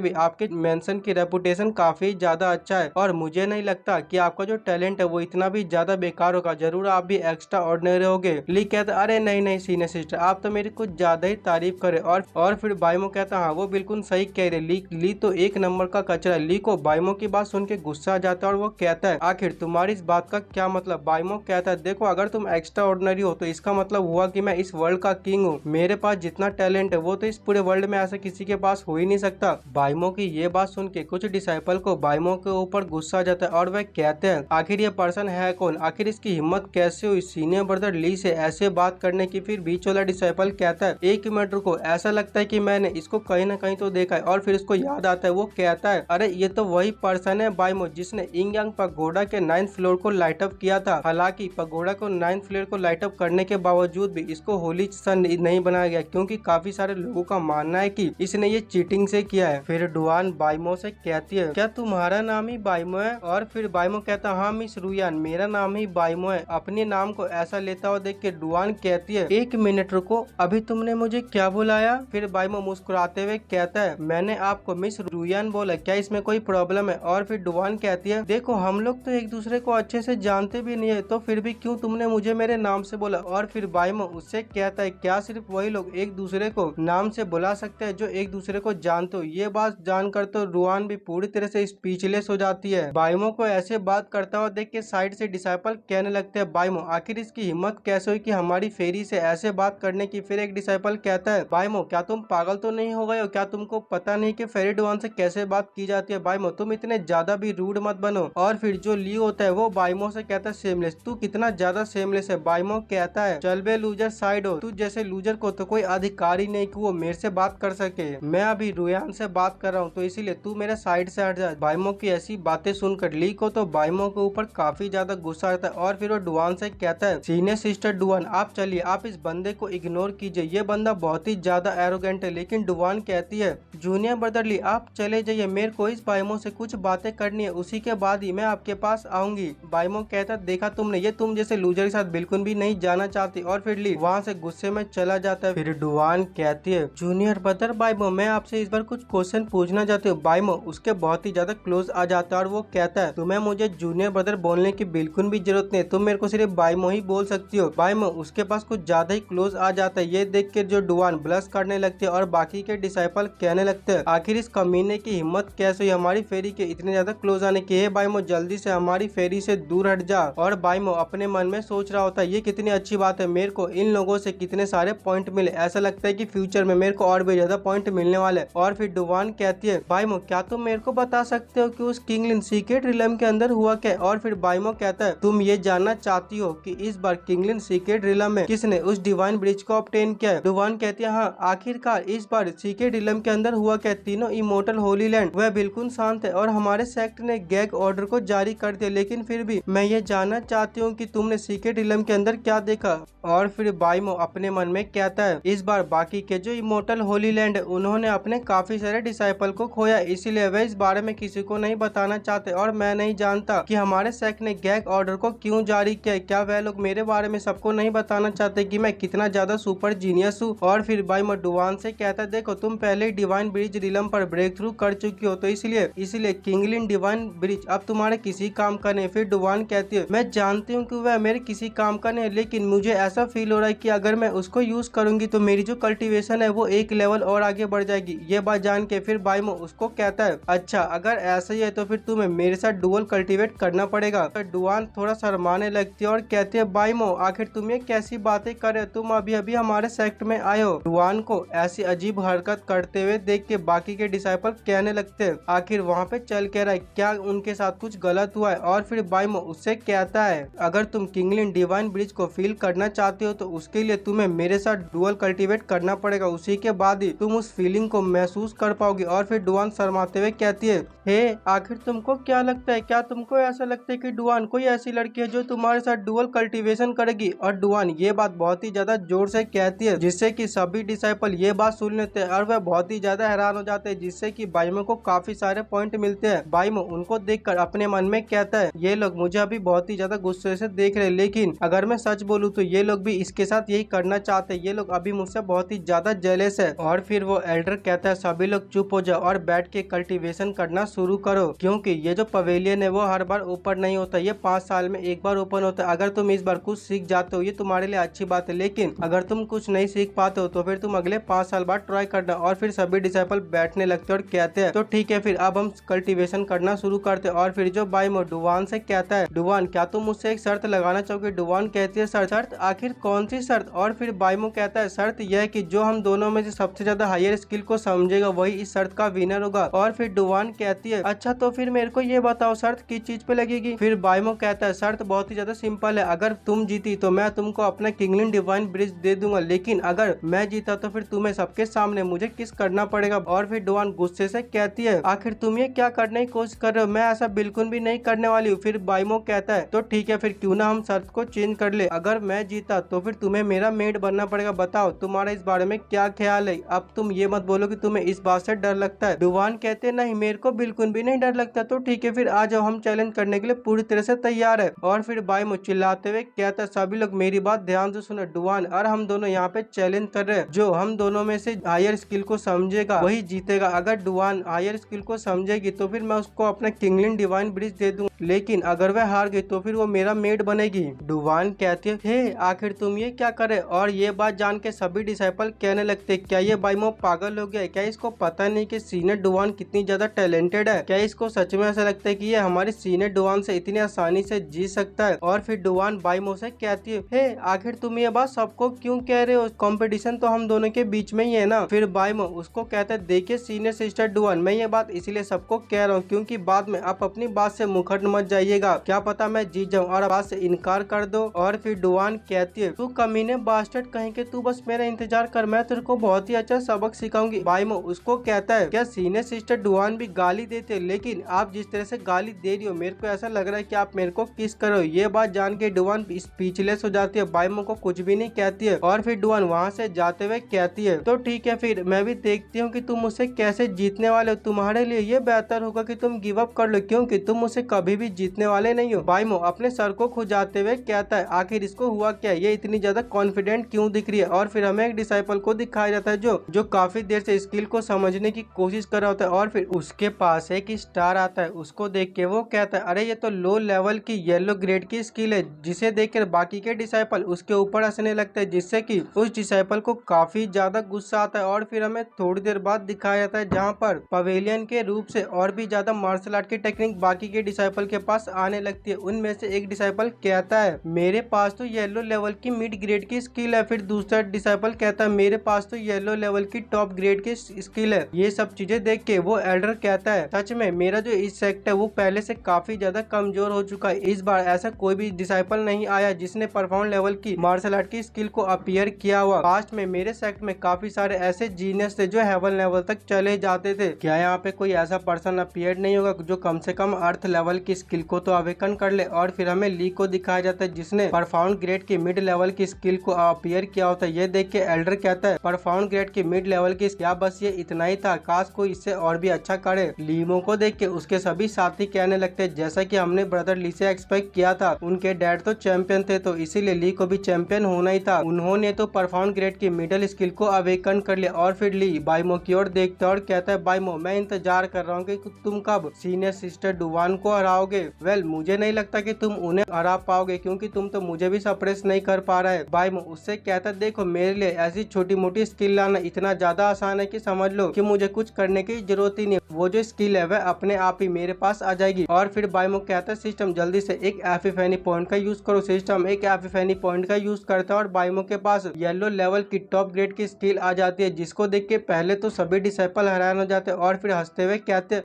भी आपके मेंशन की रेपुटेशन काफी ज्यादा अच्छा है और मुझे नहीं लगता कि आपका जो टैलेंट है वो इतना भी ज्यादा बेकार होगा, जरूर आप भी एक्स्ट्रा ऑर्डिनरी होगे। ली कहता अरे नहीं नहीं सीनियर सिस्टर आप तो मेरी कुछ ज्यादा ही तारीफ करे। और फिर बाइमो कहता हाँ वो बिल्कुल सही कह रहे, ली तो एक नंबर का कचरा। ली को बाइमो की बात सुन के गुस्सा आ जाता है और वो कहता है आखिर तुम्हारी इस बात का क्या मतलब? बाइमो कहता है देखो अगर तुम एक्स्ट्रा ऑर्डिनरी हो तो इसका मतलब हुआ कि मैं इस वर्ल्ड का किंग हूँ, मेरे पास जितना टैलेंट है वो तो इस पूरे वर्ल्ड में ऐसा किसी के पास हो ही नहीं सकता। बाइमो की ये बात सुन के कुछ डिसाइपल को बाइमो के ऊपर गुस्सा आ जाता है और वह कहते हैं आखिर ये पर्सन है कौन, आखिर इसकी हिम्मत कैसे हुई सीनियर ब्रदर ली से ऐसे बात करने की। फिर बीच वाला डिसाइपल कहता है एक मिनट रुको, ऐसा लगता है कि मैंने इसको कहीं ना कहीं तो देखा है। और फिर इसको याद आता है, वो कहता है अरे ये तो वही पर्सन है बाइमो जिसने इंग यांग पगोडा के 9th फ्लोर को लाइट अप किया था। हालांकि पगोडा को 9th फ्लोर को लाइट अप करने के बावजूद भी इसको होली सन नहीं बनाया गया, क्योंकि काफी सारे लोगों का मानना है कि इसने ये चीटिंग से किया है। फिर डुआन बाइमो से कहती है क्या तुम्हारा नाम ही बाइमो है? और फिर बाइमो कहता हाँ मिस रुयान मेरा नाम ही बाइमो है। अपने नाम को ऐसा लेता हुआ देख के डुआन कहती है एक मिनट रुको, अभी तुमने मुझे क्या बुलाया? फिर बाइमो मुस्कुराते हुए कहता है मैंने आपको मिस रुयान बोला, क्या इसमें कोई प्रॉब्लम है? और फिर डुआन कहती है देखो हम लोग तो एक दूसरे को अच्छे से जानते भी नहीं है, तो फिर भी क्यों तुमने मुझे मेरे नाम से बोला? और फिर बाइमो उससे कहता है क्या सिर्फ वही लोग एक दूसरे को नाम से बुला सकते हैं जो एक दूसरे को जानते हो? ये बात जानकर तो रुआन भी पूरी तरह से स्पीचलेस हो जाती है। बाइमो को ऐसे बात करता हुआ देख के साइड से डिसाइपल कहने लगते हैं बाइमो आखिर इसकी हिम्मत कैसे हुई कि हमारी फेरी से ऐसे बात करने की? फिर एक डिसाइपल कहता है बाइमो क्या तुम पागल तो नहीं हो गए हो? क्या तुमको पता नहीं कि फेरी डुआन से कैसे बात की जाती है? बाइमो तुम इतने ज्यादा भी रूड मत बनो। और फिर जो ली होता है वो बाइमो से कहता है सेमलेस, तू कितना ज्यादा सेमलेस है। बाइमो कहता है चल बे लूजर साइड हो, तू जैसे लूजर को तो कोई अधिकार ही नहीं कि वो मेरे से बात कर सके, मैं अभी रुयान से बात कर रहा हूँ तो इसीलिए तू मेरे साइड से हट जा। बाइमो की ऐसी बातें सुनकर ली को तो बाइमो के ऊपर काफी ज्यादा गुस्सा आता है और फिर वो डुआन से कहता है सीनियर सिस्टर डुआन आप चलिए, आप इस बंदे को इग्नोर कीजिए, ये बंदा बहुत ही ज्यादा एरोगेंट है। लेकिन डुआन कहती है जूनियर ब्रदर ली आप चले जाइए, मेरे को इस बाइमो से कुछ बातें करनी है, उसी के बाद ही मैं आपके पास आऊंगी। बाइमो कहता देखा तुमने, ये तुम जैसे लूजर के साथ बिल्कुल भी नहीं जाना चाहती। और फिर ली वहाँ से गुस्से में चला जाता है। फिर डुआन कहती है जूनियर ब्रदर बाइमो मैं आपसे इस बार कुछ क्वेश्चन पूछना चाहती हूँ। बाइमो उसके बहुत ही ज्यादा क्लोज आ जाता है और वो कहता है, तुम्हें मुझे जूनियर ब्रदर बोलने की बिल्कुल भी जरूरत नहीं, तुम मेरे को सिर्फ बाइमो ही बोल सकती हो। बाइमो उसके पास कुछ ज्यादा ही क्लोज आ जाता है। ये देख के जो डुआन ब्लश करने लगती है और बाकी के डिसाइपल कहने लगते हैं आखिर इस कमीने की हिम्मत कैसे हुई हमारी फेरी के इतने ज्यादा क्लोज आने की। हे बाइमो जल्दी से हमारी फेरी से दूर हट जा। और बाइमो अपने मन में सोच रहा होता है ये कितनी अच्छी बात है, मेरे को इन लोगों से कितने सारे पॉइंट मिले, ऐसा लगता है कि फ्यूचर में मेरे को और भी ज्यादा पॉइंट मिलने वाले। और फिर डुआन कहती है बाइमो क्या तुम मेरे को बता सकते हो कि उस किंगलिन सीक्रेट रिलम के अंदर हुआ क्या। और फिर बाइमो कहता है तुम ये जानना चाहती हो कि इस बार किंगलिन सीक्रेट रिलम में किसने उस डिवाइन ब्रिज को ऑब्टेन किया है। डुआन कहती है हाँ आखिरकार इस बार सीक्रेट रिलम के अंदर हुआ क्या। तीनों इमोर्टल होली लैंड वह बिल्कुल शांत है और हमारे सेक्ट ने गैग ऑर्डर को जारी कर दिया, लेकिन फिर भी मैं ये जानना चाहती हूँ कि तुमने सीक्रेट रिलम के अंदर क्या देखा। और फिर बाइमो अपने मन में कहता है इस बार बाकी के जो इमोर्टल होली लैंड उन्होंने अपने काफी सारे डिसाइपल को खोया, इसीलिए वे इस बारे में किसी को नहीं बताना चाहते और मैं नहीं जानता कि हमारे सेक्ट ने गैग ऑर्डर को क्यों जारी किया। क्या वह लोग मेरे बारे में सबको नहीं बताना चाहते कि मैं कितना ज्यादा सुपर जीनियस हूँ। और फिर बाइमो डुआन से कहता है देखो तुम पहले ही डिवाइन ब्रिज रिलम पर ब्रेक थ्रू कर चुकी हो, तो इसलिए किंगलिन डिवाइन ब्रिज अब तुम्हारे किसी काम का नहीं। फिर डुआन कहती है मैं जानती हूँ कि वह मेरे किसी काम का नहीं, लेकिन मुझे ऐसा फील हो रहा है कि अगर मैं उसको यूज करूंगी तो मेरी जो कल्टीवेशन है वो एक लेवल और आगे बढ़ जाएगी। ये बात जान के फिर बाइमो उसको कहता है अच्छा अगर ऐसा ही है तो फिर तुम्हें मेरे साथ डुअल कल्टीवेट करना पड़ेगा। तो डुआन थोड़ा शर्माने लगती है और कहती है बाइमो आखिर तुम ये कैसी बातें कर रहे हो, तुम अभी अभी हमारे सेक्ट में आए हो। डुआन को ऐसी अजीब हरकत करते हुए देख के बाकी के डिसाइपल कहने लगते हैं आखिर वहाँ पे चल के रहा है, क्या उनके साथ कुछ गलत हुआ है। और फिर बाइमो उससे कहता है अगर तुम किंगलिन डिवाइन ब्रिज को फील करना चाहते हो तो उसके लिए तुम्हें मेरे साथ डुअल कल्टीवेट करना पड़ेगा, उसी के बाद ही तुम उस फीलिंग को महसूस कर पाओगे। और फिर डुआन शर्माते हुए कहती है हे आखिर तुमको क्या लगता है, क्या तुमको ऐसा लगता है कि डुआन कोई ऐसी लड़की है जो तुम्हारे साथ डुअल कल्टीवेशन करेगी। और डुआन ये बात बहुत ही ज्यादा जोर से कहती है जिससे कि सभी डिसाइपल ये बात सुन लेते हैं और वह बहुत ही ज्यादा हैरान हो जाते हैं, जिससे कि बाइमो को काफी सारे पॉइंट मिलते हैं। बाइमो उनको देखकर अपने मन में कहता है ये लोग मुझे अभी बहुत ही ज्यादा गुस्से से देख रहे हैं, लेकिन अगर मैं सच बोलूं तो ये लोग भी इसके साथ यही करना चाहते हैं, ये लोग अभी मुझसे बहुत ही ज्यादा जेलस है। और फिर वो एल्डर कहता है सभी लोग चुप हो जाओ और बैठ के कल्टीवेशन करना शुरू करो, क्योंकि ये जो पवेलियन है वो हर बार ओपन नहीं होता, ये 5 साल में एक बार ओपन होता है। अगर तुम इस बार कुछ सीख जाते हो ये तुम्हारे लिए अच्छी बात है, लेकिन अगर तुम कुछ नहीं सीख पाते हो तो फिर तुम अगले 5 साल बाद ट्राई करना। और फिर सभी डिसाइपल बैठने लगते हैं और कहते हैं तो ठीक है फिर अब हम कल्टीवेशन करना शुरू करते हैं। और फिर जो बाइमो डुआन से कहता है डुआन क्या तुम मुझसे एक शर्त लगाना चाहोगे। डुआन कहती है शर्त आखिर कौन सी शर्त। और फिर बाइमो कहता है शर्त यह है कि जो हम दोनों में से सबसे ज्यादा हायर स्किल को समझेगा वही इस शर्त का विनर होगा। और फिर डुआन कहती है अच्छा तो फिर मेरे को ये बताओ शर्त किस चीज पे लगेगी। फिर बाइमो कहता है शर्त बहुत ही ज्यादा सिंपल है, अगर तुम जीती तो मैं तुमको अपना किंगलिन डिवाइन ब्रिज दे दूंगा, लेकिन अगर मैं जीता तो फिर तुम्हें सबके सामने मुझे किस करना पड़ेगा। और फिर डुआन गुस्से से कहती है आखिर तुम ये क्या करने की कोशिश कर रहे हो, मैं ऐसा बिल्कुल भी नहीं करने वाली हूँ। फिर बाइमो कहता है तो ठीक है फिर क्यों ना हम शर्त को चेंज कर ले, अगर मैं जीता तो फिर तुम्हें मेरा मेड बनना पड़ेगा। बताओ तुम्हारा इस बारे में क्या ख्याल है। अब तुम ये मत बोलो कि तुम्हें इस बात से डर लगता है। डुआन कहते नहीं मेरे को बिल्कुल भी नहीं डर लगता। तो ठीक है फिर आ जाओ, हम चैलेंज करने के लिए पूरी तरह से तैयार है। और फिर बाइमो चिल्लाते हुए कहता सभी लोग मेरी बात ध्यान से सुनो, डुआन और हम दोनों यहाँ पे चैलेंज कर रहे हैं, जो हम दोनों में से हायर स्किल को समझेगा वही जीतेगा। अगर डुआन हायर स्किल को समझेगी तो फिर मैं उसको अपना किंगलिन डिवाइन ब्रिज दे दूंगा, लेकिन अगर वह हार गई तो फिर वो मेरा मेड बनेगी। डुआन कहती है हे आखिर तुम ये क्या करे। और ये बात जान के सभी डिसाइपल कहने लगते क्या ये बाइमो पागल हो गया, क्या इसको पता नहीं कि सीनियर डुआन कितनी ज्यादा टैलेंटेड है, क्या इसको सच में ऐसा लगता है कि ये हमारे सीनियर डुआन से इतनी आसानी से जीत सकता है। और फिर डुआन बाइमो से कहती है हे आखिर तुम ये बात सबको क्यों कह रहे हो, कंपटीशन तो हम दोनों के बीच में ही है ना। फिर बाइमो उसको कहता है देखिए सीनियर सिस्टर डुआन मैं ये बात इसलिए सबको कह रहा हूँ क्योंकि बाद में आप अपनी बात से मुखर मत जाइएगा, क्या पता मैं जीत जाऊँ और बात से इनकार कर दो। और फिर डुआन कहती है तू कमीने बास्टर्ड कहीं के, तू बस मेरा इंतजार कर, मैं तेरे को बहुत ही अच्छा सबक सिखाऊंगी। बाइमो उसको कहता है क्या सीनियर सिस्टर डुआन भी गाली देते, लेकिन आप जिस तरह से गाली दे रही हो मेरे को ऐसा लग रहा है कि आप मेरे को किस करो। ये बात जान के डुआन स्पीचलेस हो जाती है, बाइमो को कुछ भी नहीं कहती है। और फिर डुआन वहाँ से जाते हुए कहती है तो ठीक है फिर मैं भी देखती हूँ कि तुम मुझसे कैसे जीतने वाले हो, तुम्हारे लिए ये बेहतर होगा कि तुम गिव अप कर लो क्योंकि तुम मुझसे कभी भी जीतने वाले नहीं हो। बाइमो अपने सर को खुजाते हुए कहता है आखिर इसको हुआ क्या, ये इतनी ज्यादा कॉन्फिडेंट क्यों दिख रही है। और फिर हमें एक डिसाइपल को दिखाया जाता है जो काफी देर से स्किल को समझने की कोशिश कर रहा होता है। और फिर उसके पास एक स्टार आता है, उसको देख के वो कहता है, अरे ये तो लो लेवल की येलो ग्रेड की स्किल है, जिसे देखकर बाकी के डिसाइपल उसके ऊपर हंसने लगते हैं, जिससे कि उस डिसाइपल को काफी ज्यादा गुस्सा आता है। और फिर हमें थोड़ी देर बाद दिखाया जाता है जहाँ पर पवेलियन के रूप से और भी ज्यादा मार्शल आर्ट की टेक्निक बाकी के डिसाइपल के पास आने लगती है। उनमें से एक डिसाइपल कहता है, मेरे पास तो येलो लेवल की मिड ग्रेड की स्किल है। फिर दूसरा डिसाइपल कहता है, मेरे पास तो येलो लेवल की टॉप ग्रेड की स्किल है। ये सब चीजें देख के वो एल्डर कहता है, सच में मेरा जो इस सेक्ट है वो पहले से काफी ज्यादा कमजोर हो चुका है। इस बार ऐसा कोई भी डिसाइपल नहीं आया जिसने परफॉर्म लेवल की मार्शल आर्ट की स्किल को अपीयर किया हुआ। पास्ट में मेरे सेक्ट में काफी सारे ऐसे जीनियस थे जो हेवन लेवल तक चले जाते थे। क्या यहाँ पे कोई ऐसा पर्सन अपीयर नहीं होगा जो कम से कम अर्थ लेवल की स्किल को तो अवेकन कर ले? और फिर हमें ली को दिखाया जाता है जिसने परफॉर्म ग्रेड की मिड लेवल की स्किल को अपीयर किया होता है। ये देख के एल्डर कहता है, परफॉर्म ग्रेड की मिड लेवल की क्या बस ये इतना ही था? काश कोई इससे और भी अच्छा करे। लीमो को देख के उसके सभी साथी कहने लगते हैं, जैसा कि हमने ब्रदर ली से एक्सपेक्ट किया था, उनके डैड तो चैंपियन थे तो इसीलिए ली को भी चैंपियन होना ही था। उन्होंने तो परफॉर्म ग्रेड की मिडल स्किल को अवेकन कर लिया। और फिर ली बाइमो की ओर देखता और कहता है, बाइमो मैं इंतजार कर रहा हूँ कि तुम कब सीनियर सिस्टर डुवान को हराओगे। वेल मुझे नहीं लगता कि तुम उन्हें हरा पाओगे क्योंकि तुम तो मुझे भी सप्रेस नहीं कर पा रहा है। बाइमो उससे कहता है, देखो मेरे लिए ऐसी छोटी मोटी स्किल लाना इतना ज्यादा आसान है कि समझ लो कि मुझे कुछ करने की जरूरत ही नहीं। वो जो स्किल है वह अपने आप ही मेरे पास आ जाएगी। और फिर बाइमो कहता है, सिस्टम जल्दी से एक एपिफेनी पॉइंट का यूज करो। सिस्टम एक एपिफेनी पॉइंट का यूज करता है और बाइमो के पास येलो लेवल की टॉप ग्रेड की स्किल आ जाती है, जिसको देख के पहले तो सभी डिसाइपल हैरान हो जाते हैं और फिर हंसते हुए कहते हैं,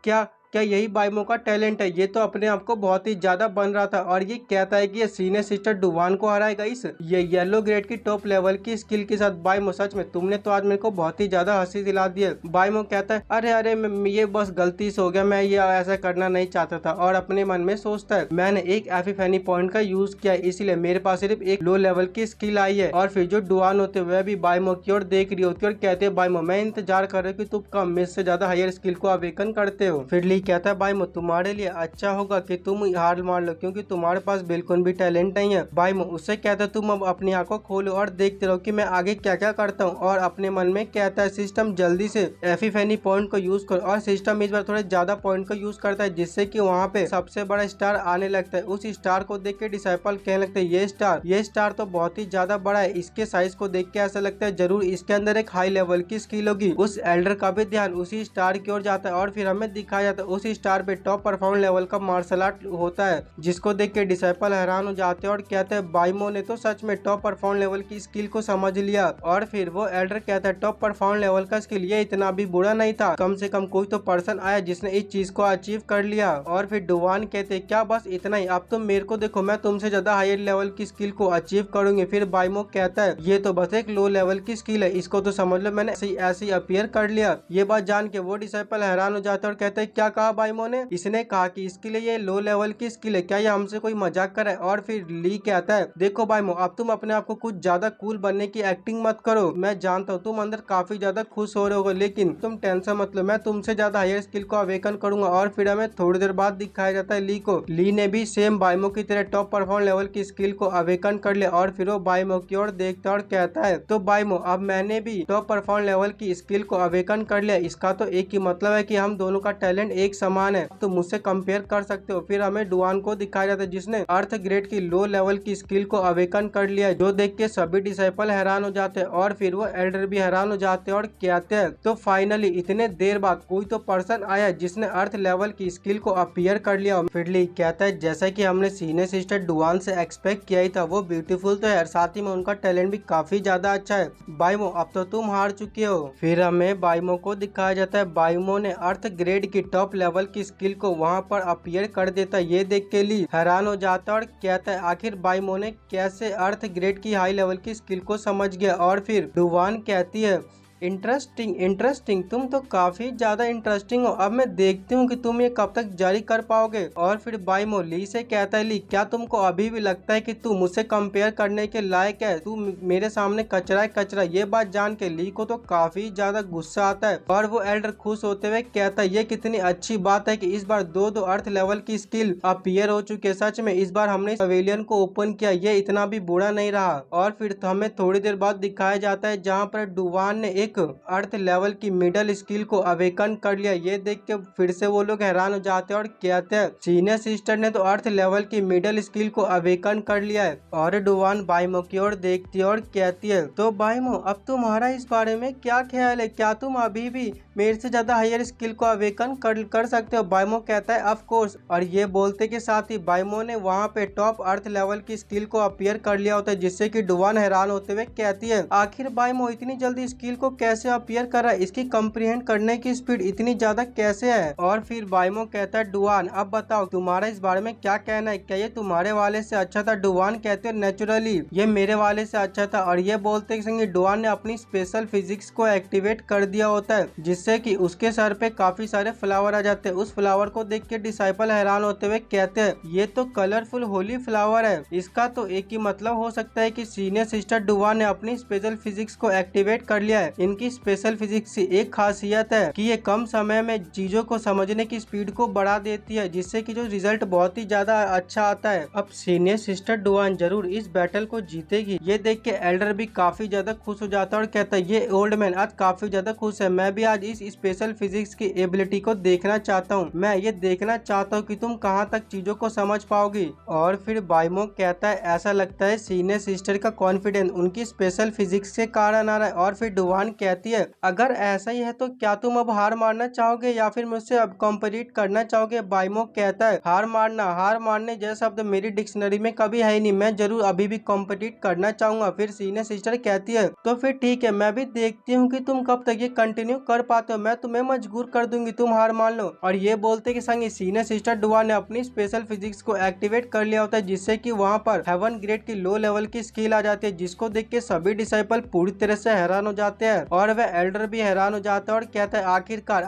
क्या यही बाइमो का टैलेंट है? ये तो अपने आप को बहुत ही ज्यादा बन रहा था। और ये कहता है कि ये सीनियर सिस्टर डुवान को हराएगा इस ये येलो ग्रेड की टॉप लेवल की स्किल के साथ। बाइमो सच में तुमने तो आज मेरे को बहुत ही ज्यादा हंसी दिला दी है। बाइमो कहता है, अरे अरे ये बस गलती से हो गया, मैं ये ऐसा करना नहीं चाहता था। और अपने मन में सोचता है, मैंने एक एपिफेनी पॉइंट का यूज किया इसलिए मेरे पास सिर्फ एक लो लेवल की स्किल आई है। और फिर जो डुवान होते वह भी बाइमो की ओर देख रही होती है और कहते हैं, बाइमो मैं इंतजार कर रही हूँ कि तुम कम मेरे से ज्यादा हायर स्किल को अवेकन करते हो। फिर ली कहता है, बाइमो तुम्हारे लिए अच्छा होगा कि तुम हार मान लो क्योंकि तुम्हारे पास बिल्कुल भी टैलेंट नहीं है। बाइमो उससे कहता है, तुम अब अपनी आंखों खोलो और देखते रहो कि मैं आगे क्या क्या करता हूँ। और अपने मन में कहता है, सिस्टम जल्दी से एपिफेनी पॉइंट को यूज करो। और सिस्टम इस बार थोड़े ज्यादा पॉइंट को यूज करता है जिससे कि वहाँ पे सबसे बड़ा स्टार आने लगता है। उस स्टार को देख के डिसाइपल कहने लगते हैं, ये स्टार तो बहुत ही ज्यादा बड़ा है। इसके साइज को देख के ऐसा लगता है जरूर इसके अंदर एक हाई लेवल की स्किल होगी। उस एल्डर का भी ध्यान उसी स्टार की ओर जाता है और फिर हमें दिखाया जाता है उस स्टार पे टॉप परफॉर्म लेवल का मार्शल आर्ट होता है, जिसको देख के डिसाइपल हैरान हो जाते हैं और कहते हैं, बाइमो ने तो सच में टॉप परफॉर्म लेवल की स्किल को समझ लिया। और फिर वो एल्डर कहता है, टॉप परफॉर्म लेवल का स्किल ये इतना भी बुरा नहीं था, कम से कम कोई तो पर्सन आया जिसने इस चीज को अचीव कर लिया। और फिर डुवान कहते हैं, क्या बस इतना ही? अब तुम मेरे को देखो, मैं तुमसे ज्यादा हायर लेवल की स्किल को अचीव करूंगी। फिर बाइमो कहता है, ये तो बस एक लो लेवल की स्किल है, इसको तो समझ लो मैंने ऐसे ही अपीयर कर लिया। ये बात जान के वो डिसाइपल हैरान हो जाता है और कहते हैं, क्या कहा बाइमो ने? इसने कहा कि इसके लिए ये लो लेवल की स्किल है, क्या ये हमसे कोई मजाक कर रहा है? और फिर ली कहता है, देखो बाइमो अब तुम अपने आप को कुछ ज्यादा कूल बनने की एक्टिंग मत करो। मैं जानता हूँ तुम अंदर काफी ज्यादा खुश हो रहे हो, लेकिन तुम टेंशन मत लो, मैं तुमसे ज्यादा हायर स्किल को अवेकन करूंगा। और फिर हमें थोड़ी देर बाद दिखाया जाता है ली को। ली ने भी सेम बाइमो की तरह टॉप परफॉर्म लेवल की स्किल को अवेकन कर लिया। और फिर वो बाइमो की ओर देखता और कहता है, तो बाइमो अब मैंने भी टॉप परफॉर्म लेवल की स्किल को अवेकन कर लिया, इसका तो एक ही मतलब है कि हम दोनों का टैलेंट एक समान है, तो मुझसे कंपेयर कर सकते हो। फिर हमें डुवान को दिखाया जाता है जिसने अर्थ ग्रेड की लो लेवल की स्किल को अवेकन कर लिया, जो देख के सभी डिसाइपल हैरान हो जाते हैं और फिर वो एल्डर भी हैरान हो जाते हैं और कहते हैं, तो फाइनली इतने देर बाद कोई तो पर्सन आया जिसने अर्थ लेवल की स्किल को अपीयर कर लिया। फिडली कहता है, जैसा कि हमने सीनियर सिस्टर डुवान से एक्सपेक्ट किया ही था, वो ब्यूटीफुल तो है, साथ ही में उनका टैलेंट भी काफी ज्यादा अच्छा है। बाइमो अब तो तुम हार चुके हो। फिर हमें बाइमो को दिखाया जाता है, बाइमो ने अर्थ ग्रेड की टॉप लेवल की स्किल को वहाँ पर अपीयर कर देता है। ये देख के ली हैरान हो जाता है और कहता है, आखिर बाइमो ने कैसे अर्थ ग्रेड की हाई लेवल की स्किल को समझ गया। और फिर डुवान कहती है, इंटरेस्टिंग, तुम तो काफी ज्यादा इंटरेस्टिंग हो, अब मैं देखती हूँ कि तुम ये कब तक जारी कर पाओगे। और फिर बाइमो ली से कहता है, ली क्या तुमको अभी भी लगता है कि तू मुझसे कंपेयर करने के लायक है? तू मेरे सामने कचरा है कचरा। ये बात जान के ली को तो काफी ज्यादा गुस्सा आता है और वो एल्डर खुश होते हुए कहता है, ये कितनी अच्छी बात है कि इस बार दो अर्थ लेवल की स्किल अपीयर हो चुके। सच में इस बार हमने पवेलियन को ओपन किया, ये इतना भी बुरा नहीं रहा। और फिर हमें थोड़ी देर बाद दिखाया जाता है जहाँ पर डुवान ने एक एक अर्थ लेवल की मिडल स्किल को अवेकन कर लिया। ये देख के फिर से वो लोग हैरान हो जाते हैं और कहते हैं सीनियर सिस्टर ने तो अर्थ लेवल की मिडल स्किल को अवेकन कर लिया है। और डुवान बाइमो की ओर देखती है और कहती है तो बाइमो अब तुम्हारा इस बारे में क्या ख्याल है, क्या तुम अभी भी मेरे से ज्यादा हायर स्किल को अवेकन कर सकते हो? बाइमो कहता है ऑफ कोर्स। और ये बोलते के साथ ही बाइमो ने वहाँ पे टॉप अर्थ लेवल की स्किल को अपीयर कर लिया होता है, जिससे कि डुवान हैरान होते हुए कहती है आखिर बाइमो इतनी जल्दी स्किल को कैसे अपीयर कर रहा है, इसकी कंप्रीहेंड करने की स्पीड इतनी ज्यादा कैसे है? और फिर बाइमो कहता है डुवान अब बताओ तुम्हारा इस बारे में क्या कहना है, क्या ये तुम्हारे वाले से अच्छा था? डुवान कहते हैं नेचुरली ये मेरे वाले से अच्छा था। और ये बोलते संगे डुवान ने अपनी स्पेशल फिजिक्स को एक्टिवेट कर दिया होता है, जिससे कि उसके सर पे काफी सारे फ्लावर आ जाते हैं। उस फ्लावर को देख के डिसाइपल हैरान होते हुए कहते हैं ये तो कलरफुल होली फ्लावर है, इसका तो एक ही मतलब हो सकता है कि सीनियर सिस्टर डुवान ने अपनी स्पेशल फिजिक्स को एक्टिवेट कर लिया है। इनकी स्पेशल फिजिक्स की एक खासियत है कि ये कम समय में चीजों को समझने की स्पीड को बढ़ा देती है, जिससे कि जो रिजल्ट बहुत ही ज्यादा अच्छा आता है। अब सीनियर सिस्टर डुवान जरूर इस बैटल को जीतेगी। ये देख के एल्डर भी काफी ज्यादा खुश हो जाता है और कहता है ये ओल्ड मैन आज काफी ज्यादा खुश है, मैं भी आज इस स्पेशल फिजिक्स की एबिलिटी को देखना चाहता हूँ। मैं ये देखना चाहता हूँ कि तुम कहाँ तक चीजों को समझ पाओगी। और फिर बाइमो कहता है ऐसा लगता है सीनियर सिस्टर का कॉन्फिडेंस उनकी स्पेशल फिजिक्स के कारण आ रहा है। और फिर डुवान कहती है अगर ऐसा ही है तो क्या तुम अब हार मारना चाहोगे या फिर मुझसे अब कॉम्पिटिट करना चाहोगे? बाइमो कहता है हार मारने जैसा शब्द मेरी डिक्शनरी में कभी है ही नहीं, मैं जरूर अभी भी कॉम्पिटिट करना चाहूंगा। फिर सीनियर सिस्टर कहती है तो फिर ठीक है, मैं भी देखती हूँ कि तुम कब तक ये कंटिन्यू कर पाते हो, मैं तुम्हें मजबूर कर दूंगी, तुम हार मान लो। और ये बोलते कि संग सीनियर सिस्टर डुवान ने अपनी स्पेशल फिजिक्स को एक्टिवेट कर लिया होता है, जिससे कि वहाँ पर हेवन ग्रेड की लो लेवल की स्किल आ जाती है, जिसको देख के सभी डिसाइपल पूरी तरह से हैरान हो जाते हैं। और वह एल्डर भी हैरान हो जाता है और कहता है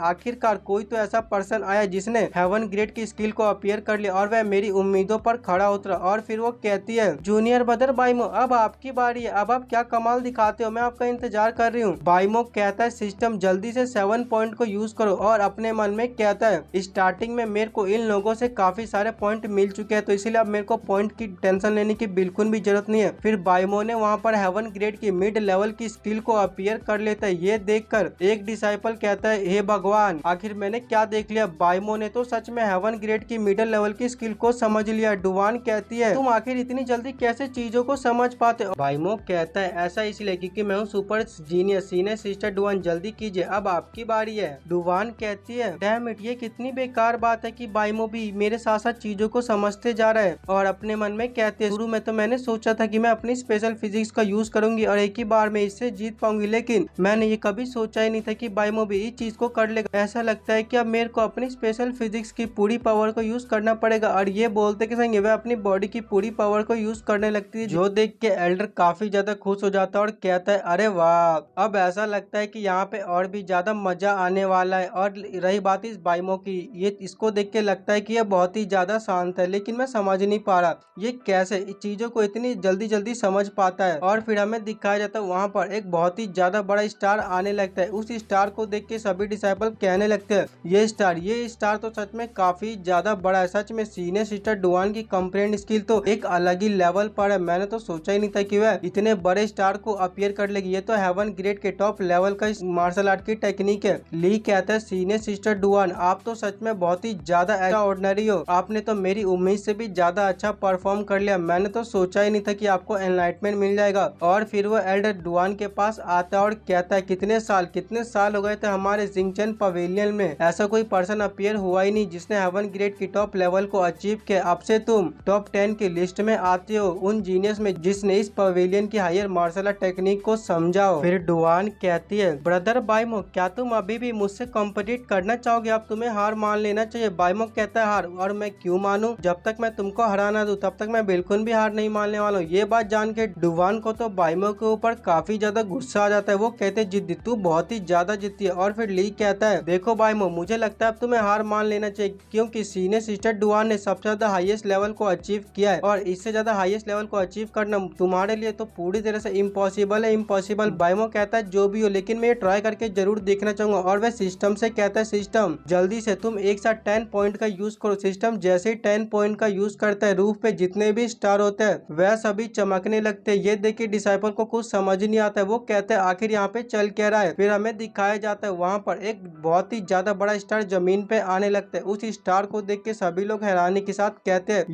आखिरकार कोई तो ऐसा पर्सन आया जिसने हेवन ग्रेड की स्किल को अपीयर कर लिया और वह मेरी उम्मीदों पर खड़ा उतरा। और फिर वो कहती है जूनियर ब्रदर बाइमो अब आपकी बारी है, अब आप क्या कमाल दिखाते हो, मैं आपका इंतजार कर रही हूँ। बाइमो कहता है सिस्टम जल्दी से 7 पॉइंट को यूज करो। और अपने मन में कहता है स्टार्टिंग में मेरे को इन लोगों से काफी सारे पॉइंट मिल चुके हैं, तो इसीलिए अब मेरे को पॉइंट की टेंशन लेने की बिल्कुल भी जरूरत नहीं है। फिर बाइमो ने वहाँ पर हेवन ग्रेड की मिड लेवल की स्किल को अपीयर कर लेता है। ये देखकर एक डिसाइपल कहता है हे भगवान आखिर मैंने क्या देख लिया, बाइमो ने तो सच में हेवन ग्रेड की मिडिल लेवल की स्किल को समझ लिया। डुवान कहती है तुम आखिर इतनी जल्दी कैसे चीजों को समझ पाते हो? बाइमो कहता है ऐसा इसलिए क्योंकि मैं हूँ सुपर जीनियस। सीनियर सिस्टर डुवान जल्दी कीजिए अब आपकी बारी है। डुवान कहती है डैम इट ये कितनी बेकार बात है कि बाइमो भी मेरे साथ साथ चीजों को समझते जा रहा है। और अपने मन में कहते हैं शुरू में तो मैंने सोचा था कि मैं अपनी स्पेशल फिजिक्स का यूज करूंगी और एक ही बार में इससे जीत पाऊंगी, लेकिन मैंने ये कभी सोचा ही नहीं था कि बाइमो भी इस चीज को कर लेगा। ऐसा लगता है कि अब मेरे को अपनी स्पेशल फिजिक्स की पूरी पावर को यूज करना पड़ेगा। और ये बोलते कि संग वह अपनी बॉडी की पूरी पावर को यूज करने लगती है, जो देख के एल्डर काफी ज्यादा खुश हो जाता है और कहता है अरे वाह अब ऐसा लगता है कि यहाँ पे और भी ज्यादा मजा आने वाला है। और रही बात इस बाइमो की, ये इसको देख के लगता है कि ये बहुत ही ज्यादा शांत है, लेकिन मैं समझ नहीं पा रहा ये कैसे इस चीजों को इतनी जल्दी समझ पाता है। और फिर हमें दिखाया जाता है वहाँ पर एक बहुत ही ज्यादा बड़ा स्टार आने लगता है। उस स्टार को देख के सभी डिसाइपल कहने लगते हैं ये स्टार तो सच में काफी ज्यादा बड़ा है। सच में सीनियर सिस्टर डुवान की कंप्रेंड स्किल तो एक अलग ही लेवल पर है, मैंने तो सोचा ही नहीं था कि वह इतने बड़े स्टार को अपीयर कर लेगी। ये तो हेवन ग्रेड के टॉप लेवल का मार्शल आर्ट की टेक्निक है। ली कहता है सीनियर सिस्टर डुवान आप तो सच में बहुत ही ज्यादा एक्स्ट्राऑर्डिनरी हो, आपने तो मेरी उम्मीद से भी ज्यादा अच्छा परफॉर्म कर लिया, मैंने तो सोचा ही नहीं था कि आपको एनलाइटमेंट मिल जाएगा। और फिर वो एल्डर डुवान के पास आता है और कहता है कितने साल हो गए थे हमारे जिंगचन पवेलियन में, ऐसा कोई पर्सन अपीयर हुआ ही नहीं जिसने हेवन ग्रेड की टॉप लेवल को अचीव किया। अब से तुम टॉप 10 की लिस्ट में आते हो उन जीनियस में जिसने इस पवेलियन की हायर मार्शल आर्ट टेक्निक को समझाओ। फिर डुवान कहती है ब्रदर बाइमो क्या तुम अभी भी मुझसे कॉम्पिटिट करना चाहोगे, अब तुम्हें हार मान लेना चाहिए। बाइमो कहता है हार, और मैं क्यों मानूं, जब तक मैं तुमको हराना दूं तब तक मैं बिल्कुल भी हार नहीं मानने वाला हूँ। ये बात जान के डुवान को तो बाइमो के ऊपर काफी ज्यादा गुस्सा आ जाता है। वो कहते जिद्दी तू बहुत ही ज्यादा जिद्दी है। और फिर ली कहता है देखो बाइमो मुझे लगता है अब तुम्हें हार मान लेना चाहिए, क्योंकि सीनियर सिस्टर डुवान ने सबसे ज्यादा हाईएस्ट लेवल को अचीव किया है और इससे ज्यादा हाईएस्ट लेवल को अचीव करना तुम्हारे लिए तो पूरी तरह से इम्पॉसिबल है। बाइमो कहता है जो भी हो लेकिन मैं ट्राई करके जरूर देखना चाहूंगा। और वह सिस्टम से कहता है सिस्टम जल्दी से तुम एक साथ 10 पॉइंट का यूज करो। सिस्टम जैसे ही 10 पॉइंट का यूज करता है रूफ पे जितने भी स्टार होते हैं वह सभी चमकने लगते हैं। ये देख के डिसाइपल को कुछ समझ नहीं आता है। वो कहते हैं आखिर यहाँ पे चल क्या रहा है। फिर हमें दिखाया जाता है वहाँ पर एक बहुत ही ज्यादा बड़ा स्टार जमीन पे आने लगता है। उस स्टार को देख के सभी लोग हैरानी के साथ कहते हैं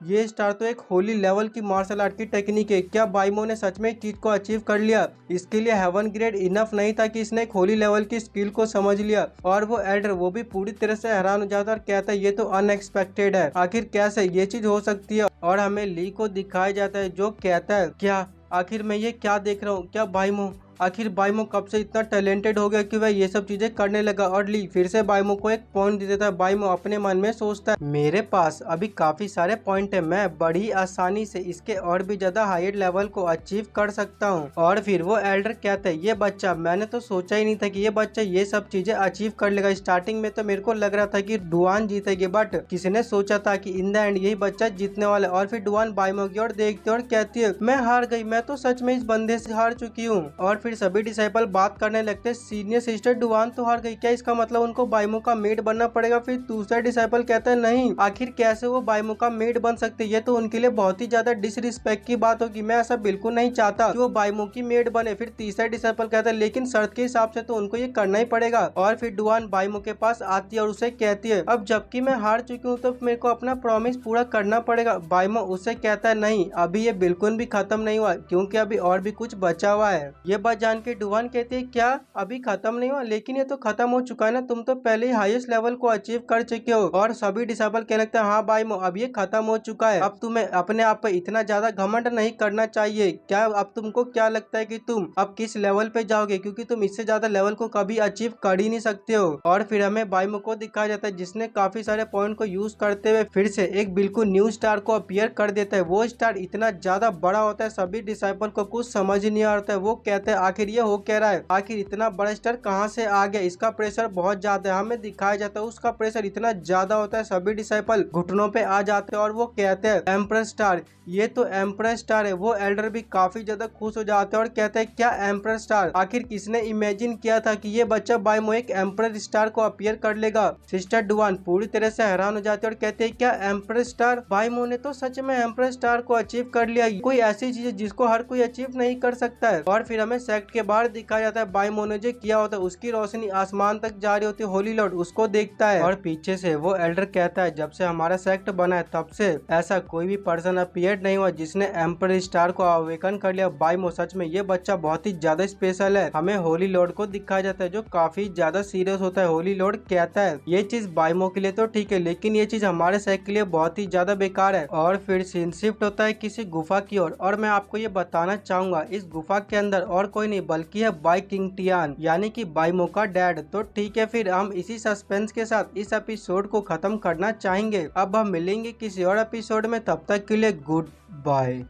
ये स्टार तो एक होली लेवल की मार्शल आर्ट की टेक्निक है। क्या बाइमो ने सच में इस चीज को अचीव कर लिया? इसके लिए हेवन ग्रेड इनफ नहीं था कि इसने एक होली लेवल की स्किल को समझ लिया। और वो एल्डर वो भी पूरी तरह से हैरान हो जाता है और कहता है ये तो अनएक्सपेक्टेड है, आखिर कैसे ये चीज हो सकती है। और हमें ली को दिखाया जाता है जो कहता है क्या आखिर मैं ये क्या देख रहा हूँ, क्या आखिर बाइमो कब से इतना टैलेंटेड हो गया कि वह ये सब चीजें करने लगा। और ली फिर से बाइमो को एक पॉइंट दे देता है। बाइमो अपने मन में सोचता है मेरे पास अभी काफी सारे पॉइंट है, मैं बड़ी आसानी से इसके और भी ज्यादा हायर लेवल को अचीव कर सकता हूँ। और फिर वो एल्डर कहता है ये बच्चा, मैंने तो सोचा ही नहीं था कि ये बच्चा ये सब चीजें अचीव कर लेगा। स्टार्टिंग में तो मेरे को लग रहा था कि डुआन जीतेगी, बट किसने सोचा था कि इन द एंड यही बच्चा जीतने वाला। और फिर डुआन बाइमो की ओर देखती है और कहती है मैं हार गई, मैं तो सच में इस बंदे से हार चुकी हूँ। और फिर सभी डिसाइपल बात करने लगते हैं सीनियर सिस्टर डुआन तो हार गई, क्या इसका मतलब उनको बाइमो का मेड बनना पड़ेगा? फिर दूसरा डिसाइपल कहता है नहीं, आखिर कैसे वो बाइमो का मेड बन सकते, ये तो उनके लिए बहुत ही ज्यादा डिसरिस्पेक्ट की बात होगी, मैं ऐसा बिल्कुल नहीं चाहता कि वो बाइमो की मेड बने। फिर तीसरा डिसाइपल कहता है लेकिन शर्त के हिसाब से तो उनको ये करना ही पड़ेगा। और फिर डुआन बाइमो के पास आती है और उसे कहती है अब जबकि मैं हार चुकी हूँ तो मेरे को अपना प्रॉमिस पूरा करना पड़ेगा। बाइमो उससे कहता है नहीं, अभी ये बिल्कुल भी खत्म नहीं हुआ क्योंकि अभी और भी कुछ बचा हुआ है। ये बात जान के डुआन कहती है क्या अभी खत्म नहीं हुआ? लेकिन ये तो खत्म हो चुका है ना, तुम तो पहले ही हाईएस्ट लेवल को अचीव कर चुके हो। और सभी डिसाइपल कहने लगते हैं हाँ बाइमो अब ये खत्म हो चुका है, अब तुम्हें अपने आप पे इतना ज्यादा घमंड नहीं करना चाहिए। क्या अब तुमको क्या लगता है कि तुम अब किस लेवल पे जाओगे, क्योंकि तुम इससे ज्यादा लेवल को कभी अचीव कर ही नहीं सकते हो। और फिर हमें बाइमो को दिखाया जाता है जिसने काफी सारे पॉइंट को यूज करते हुए फिर से एक बिल्कुल न्यू स्टार को अपीयर कर देता है। वो स्टार इतना ज्यादा बड़ा होता है सभी डिसाइपल को कुछ समझ ही नहीं आता है। वो कहते हैं आखिर ये हो क्या रहा है, आखिर इतना बड़ा स्टार कहाँ से आ गया, इसका प्रेशर बहुत ज्यादा है। हमें दिखाया जाता है उसका प्रेशर इतना ज्यादा होता है सभी डिसाइपल घुटनों पे आ जाते हैं और वो कहते हैं एम्परर स्टार, ये तो एम्परर स्टार है। वो एल्डर भी काफी ज्यादा खुश हो जाते हैं और कहते हैं क्या एम्परर स्टार, आखिर किसने इमेजिन किया था कि ये बच्चा बाइमो एक एम्परर स्टार को अपीयर कर लेगा। सिस्टर डुआन पूरी तरह से हैरान हो जाते हैं और कहते हैं क्या एम्परर स्टार, बाइमो ने तो सच में एम्परर स्टार को अचीव कर लिया, कोई ऐसी चीज है जिसको हर कोई अचीव नहीं कर सकता है। और फिर हमें सेक्ट के बाहर दिखाया जाता है बाइमो ने जो किया होता है उसकी रोशनी आसमान तक जा रही होती है। होली लॉर्ड उसको देखता है और पीछे से वो एल्डर कहता है जब से हमारा सेक्ट बना है तब से ऐसा कोई भी पर्सन अपीयर नहीं हुआ जिसने एम्परर स्टार को अवेकन कर लिया। बाइमो सच में ये बच्चा बहुत ही ज्यादा स्पेशल है। हमें होली लॉर्ड को दिखाया जाता है जो काफी ज्यादा सीरियस होता है। होली लॉर्ड कहता है ये चीज बाइमो के लिए तो ठीक है लेकिन ये चीज हमारे सेक्ट के लिए बहुत ही ज्यादा बेकार है। और फिर सीन शिफ्ट होता है किसी गुफा की ओर और मैं आपको ये बताना चाहूंगा इस गुफा के अंदर और कोई नहीं बल्कि है बाई किंग टियान यानी कि बाइमो का डैड। तो ठीक है फिर हम इसी सस्पेंस के साथ इस एपिसोड को खत्म करना चाहेंगे। अब हम मिलेंगे किसी और एपिसोड में, तब तक के लिए गुड बाय।